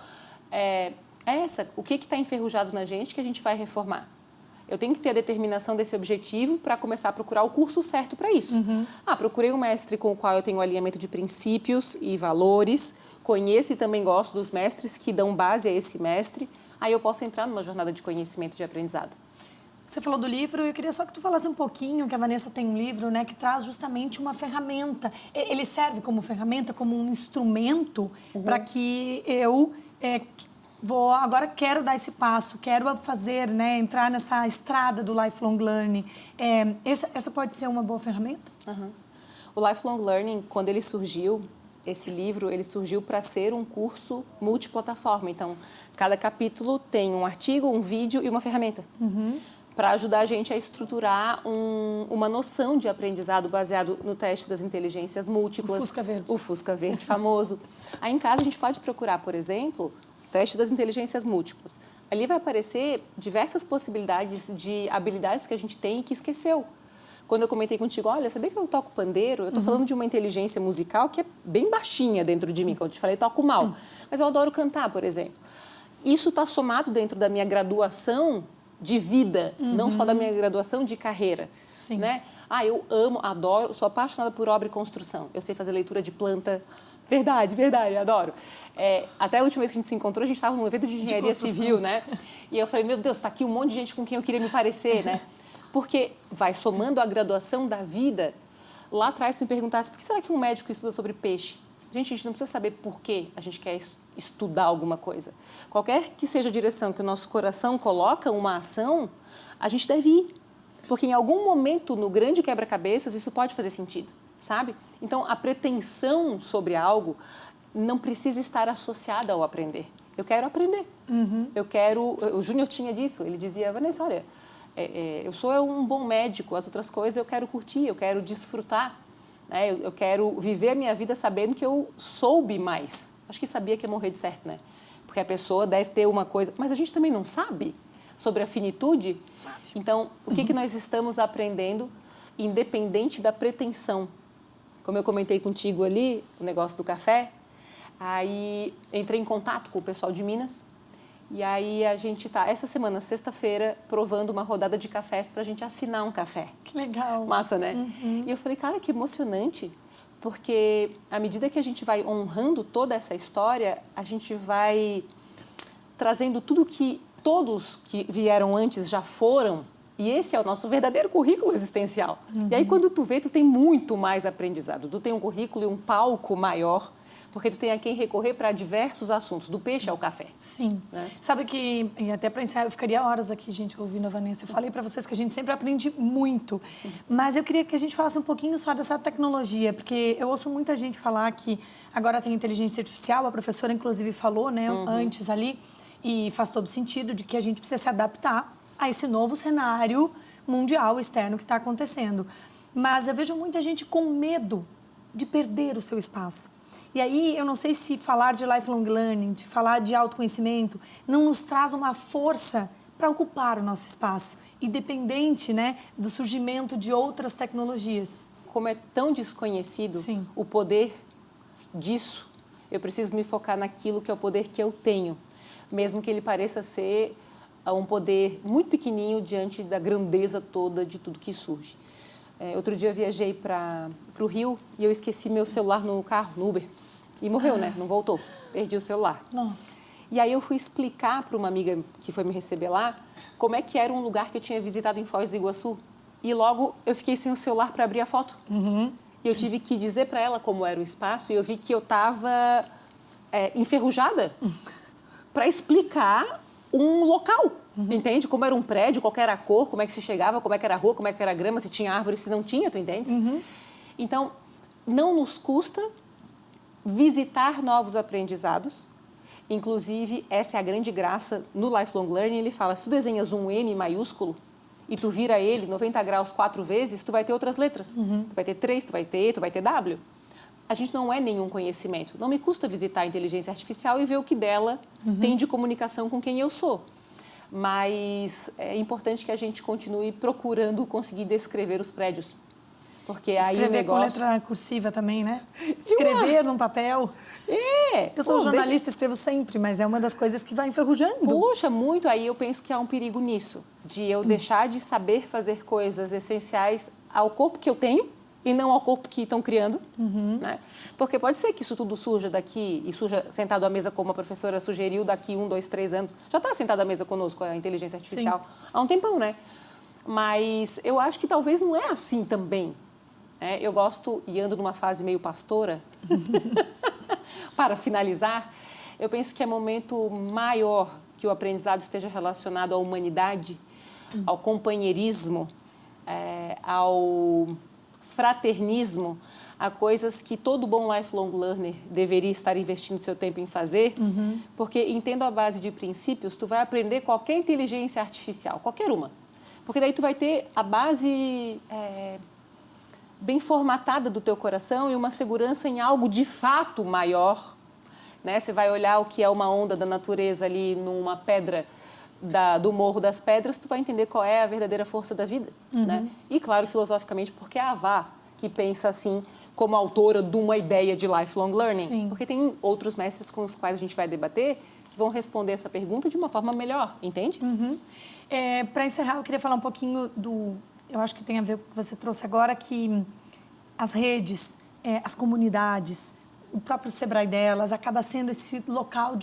é essa: o que está enferrujado na gente que a gente vai reformar? Eu tenho que ter a determinação desse objetivo para começar a procurar o curso certo para isso. Procurei um mestre com o qual eu tenho um alinhamento de princípios e valores, conheço e também gosto dos mestres que dão base a esse mestre, aí eu posso entrar numa jornada de conhecimento e de aprendizado. Você falou do livro, eu queria só que tu falasse um pouquinho, que a Vanessa tem um livro, né, que traz justamente uma ferramenta. Ele serve como ferramenta, como um instrumento para que eu agora quero dar esse passo, quero fazer, né, entrar nessa estrada do Lifelong Learning. Essa pode ser uma boa ferramenta? O Lifelong Learning, quando ele surgiu, esse livro, ele surgiu para ser um curso multiplataforma. Então, cada capítulo tem um artigo, um vídeo e uma ferramenta. Para ajudar a gente a estruturar uma noção de aprendizado baseado no teste das inteligências múltiplas. O Fusca Verde. O Fusca Verde famoso. Aí em casa a gente pode procurar, por exemplo, teste das inteligências múltiplas. Ali vai aparecer diversas possibilidades de habilidades que a gente tem e que esqueceu. Quando eu comentei contigo, olha, sabia que eu toco pandeiro? Eu estou falando de uma inteligência musical que é bem baixinha dentro de mim. Como eu te falei, toco mal. Mas eu adoro cantar, por exemplo. Isso está somado dentro da minha graduação de vida, não só da minha graduação de carreira. Sim. Né? Eu amo, adoro, sou apaixonada por obra e construção. Eu sei fazer leitura de planta. Verdade, adoro. Até a última vez que a gente se encontrou, a gente estava num evento de engenharia civil, né? E eu falei, meu Deus, está aqui um monte de gente com quem eu queria me parecer, né? Porque vai somando a graduação da vida. Lá atrás, se me perguntasse, por que será que um médico estuda sobre peixe? A gente não precisa saber por que a gente quer estudar alguma coisa. Qualquer que seja a direção que o nosso coração coloca uma ação, a gente deve ir. Porque em algum momento, no grande quebra-cabeças, isso pode fazer sentido, sabe? Então, a pretensão sobre algo não precisa estar associada ao aprender. Eu quero aprender. O Júnior tinha disso. Ele dizia, Vanessa, olha, eu sou um bom médico, as outras coisas eu quero curtir, eu quero desfrutar. Né? Eu quero viver a minha vida sabendo que eu soube mais. Acho que sabia que ia morrer de certo, né? Porque a pessoa deve ter uma coisa... Mas a gente também não sabe sobre a finitude. Sabe. Então, o que nós estamos aprendendo, independente da pretensão? Como eu comentei contigo ali, o negócio do café, aí entrei em contato com o pessoal de Minas. E aí a gente está, essa semana, sexta-feira, provando uma rodada de cafés para a gente assinar um café. Que legal. Massa, né? E eu falei, cara, que emocionante, porque à medida que a gente vai honrando toda essa história, a gente vai trazendo tudo que todos que vieram antes já foram, e esse é o nosso verdadeiro currículo existencial. E aí, quando tu vê, tu tem muito mais aprendizado, tu tem um currículo e um palco maior, porque tu tem a quem recorrer para diversos assuntos, do peixe ao café. Sim. Né? Sabe que, e até para encerrar, eu ficaria horas aqui, gente, ouvindo a Vanessa. Eu falei para vocês que a gente sempre aprende muito, mas eu queria que a gente falasse um pouquinho só dessa tecnologia, porque eu ouço muita gente falar que agora tem inteligência artificial, a professora, inclusive, falou, né, antes ali, e faz todo sentido de que a gente precisa se adaptar a esse novo cenário mundial externo que está acontecendo. Mas eu vejo muita gente com medo de perder o seu espaço. E aí, eu não sei se falar de lifelong learning, de falar de autoconhecimento, não nos traz uma força para ocupar o nosso espaço, independente, né, do surgimento de outras tecnologias. Como é tão desconhecido Sim. o poder disso, eu preciso me focar naquilo que é o poder que eu tenho, mesmo que ele pareça ser um poder muito pequenininho diante da grandeza toda de tudo que surge. Outro dia eu viajei para o Rio e eu esqueci meu celular no carro, no Uber, e morreu, né? Não voltou, perdi o celular. Nossa. E aí eu fui explicar para uma amiga que foi me receber lá como é que era um lugar que eu tinha visitado em Foz do Iguaçu. E logo eu fiquei sem o celular para abrir a foto. E eu tive que dizer para ela como era o espaço e eu vi que eu estava enferrujada para explicar um local, entende? Como era um prédio, qual era a cor, como é que se chegava, como é que era a rua, como é que era a grama, se tinha árvore, se não tinha, tu entende? Então, não nos custa visitar novos aprendizados. Inclusive, essa é a grande graça no Lifelong Learning. Ele fala, se tu desenhas um M maiúsculo e tu vira ele 90 graus 4 vezes, tu vai ter outras letras. Tu vai ter 3, tu vai ter E, tu vai ter W. A gente não é nenhum conhecimento. Não me custa visitar a inteligência artificial e ver o que dela tem de comunicação com quem eu sou. Mas é importante que a gente continue procurando conseguir descrever os prédios. Porque aí o negócio... com letra cursiva também, né? Escrever num papel. Eu sou jornalista, escrevo sempre, mas é uma das coisas que vai enferrujando. Puxa, muito. Aí eu penso que há um perigo nisso, de eu deixar de saber fazer coisas essenciais ao corpo que eu tenho e não ao corpo que estão criando. Né? Porque pode ser que isso tudo surja daqui, e surja sentado à mesa como a professora sugeriu, daqui 1, 2, 3 anos. Já está sentado à mesa conosco a inteligência artificial há um tempão, né? Mas eu acho que talvez não é assim também. Eu gosto, e ando numa fase meio pastora, para finalizar, eu penso que é momento maior que o aprendizado esteja relacionado à humanidade, ao companheirismo, ao fraternismo, a coisas que todo bom lifelong learner deveria estar investindo seu tempo em fazer, porque entendo a base de princípios, tu vai aprender qualquer inteligência artificial, qualquer uma, porque daí tu vai ter a base... bem formatada do teu coração e uma segurança em algo de fato maior, né? Você vai olhar o que é uma onda da natureza ali numa pedra do Morro das Pedras, tu vai entender qual é a verdadeira força da vida, né? E claro, filosoficamente, porque é a Avá que pensa assim como autora de uma ideia de lifelong learning, Sim. porque tem outros mestres com os quais a gente vai debater que vão responder essa pergunta de uma forma melhor, entende? Para encerrar, eu queria falar um pouquinho eu acho que tem a ver com o que você trouxe agora, que as redes, as comunidades, o próprio Sebrae delas, acaba sendo esse local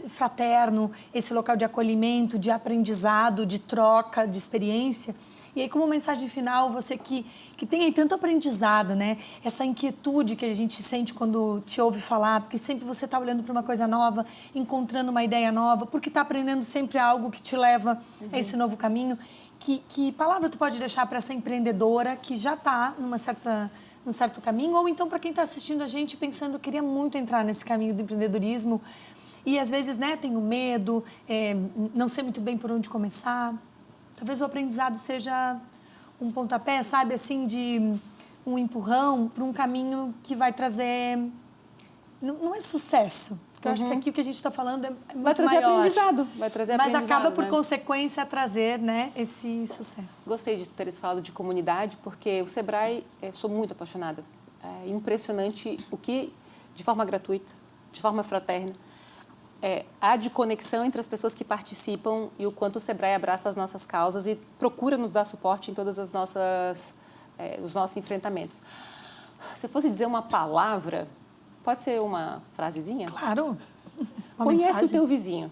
fraterno, esse local de acolhimento, de aprendizado, de troca, de experiência. E aí, como mensagem final, você que tem aí tanto aprendizado, né? Essa inquietude que a gente sente quando te ouve falar, porque sempre você está olhando para uma coisa nova, encontrando uma ideia nova, porque está aprendendo sempre algo que te leva a esse novo caminho. Que palavra tu pode deixar para essa empreendedora que já está num certo caminho, ou então para quem está assistindo a gente pensando, eu queria muito entrar nesse caminho do empreendedorismo e às vezes, né, tenho medo, não sei muito bem por onde começar. Talvez o aprendizado seja um pontapé, sabe, assim, de um empurrão para um caminho que vai trazer... Não é sucesso. Porque eu acho que aqui o que a gente está falando é muito vai trazer maior. aprendizado, vai trazer Mas aprendizado, acaba por né? consequência trazer, né, esse sucesso. Gostei de tu teres falado de comunidade, porque o Sebrae, eu sou muito apaixonada. É impressionante o que, de forma gratuita, de forma fraterna, há de conexão entre as pessoas que participam e o quanto o Sebrae abraça as nossas causas e procura nos dar suporte em todas as os nossos enfrentamentos. Se eu fosse dizer uma palavra, pode ser uma frasezinha? Claro. Uma Conhece mensagem. o teu vizinho.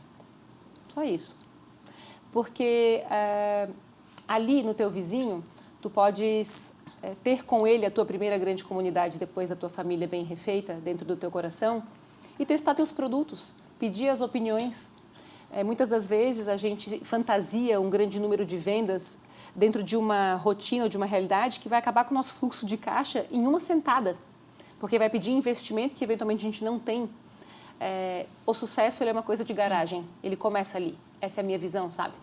Só isso. Porque ali no teu vizinho, tu podes ter com ele a tua primeira grande comunidade depois da tua família bem refeita dentro do teu coração e testar teus produtos, pedir as opiniões. Muitas das vezes a gente fantasia um grande número de vendas dentro de uma rotina ou de uma realidade que vai acabar com o nosso fluxo de caixa em uma sentada, porque vai pedir investimento que eventualmente a gente não tem. O sucesso ele é uma coisa de garagem, ele começa ali. Essa é a minha visão, sabe?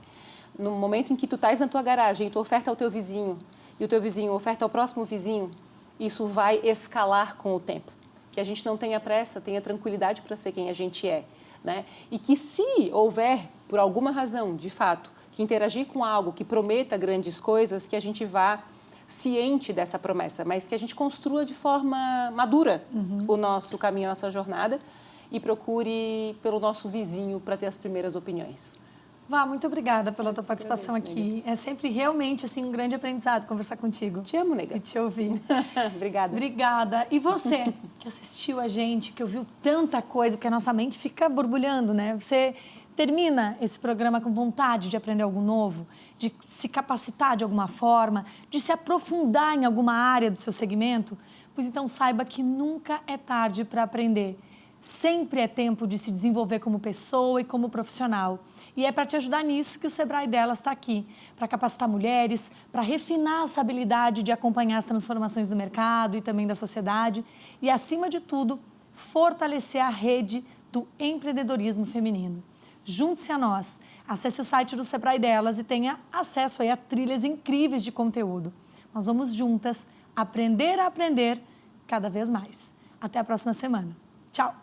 No momento em que tu estás na tua garagem e tu oferta ao teu vizinho e o teu vizinho oferta ao próximo vizinho, isso vai escalar com o tempo. que a gente não tenha pressa, tenha tranquilidade para ser quem a gente é, né? E que se houver, por alguma razão, de fato, que interagir com algo que prometa grandes coisas, que a gente vá ciente dessa promessa, mas que a gente construa de forma madura o nosso caminho, a nossa jornada e procure pelo nosso vizinho para ter as primeiras opiniões. Vá, muito obrigada pela tua participação aqui. É sempre realmente assim, um grande aprendizado conversar contigo. Te amo, nega. E te ouvir. Obrigada. Obrigada. E você, que assistiu a gente, que ouviu tanta coisa, porque a nossa mente fica borbulhando, né? Você termina esse programa com vontade de aprender algo novo, de se capacitar de alguma forma, de se aprofundar em alguma área do seu segmento? Pois então saiba que nunca é tarde para aprender. Sempre é tempo de se desenvolver como pessoa e como profissional. E é para te ajudar nisso que o Sebrae Delas está aqui, para capacitar mulheres, para refinar essa habilidade de acompanhar as transformações do mercado e também da sociedade e, acima de tudo, fortalecer a rede do empreendedorismo feminino. Junte-se a nós, acesse o site do Sebrae Delas e tenha acesso aí a trilhas incríveis de conteúdo. Nós vamos juntas aprender a aprender cada vez mais. Até a próxima semana. Tchau!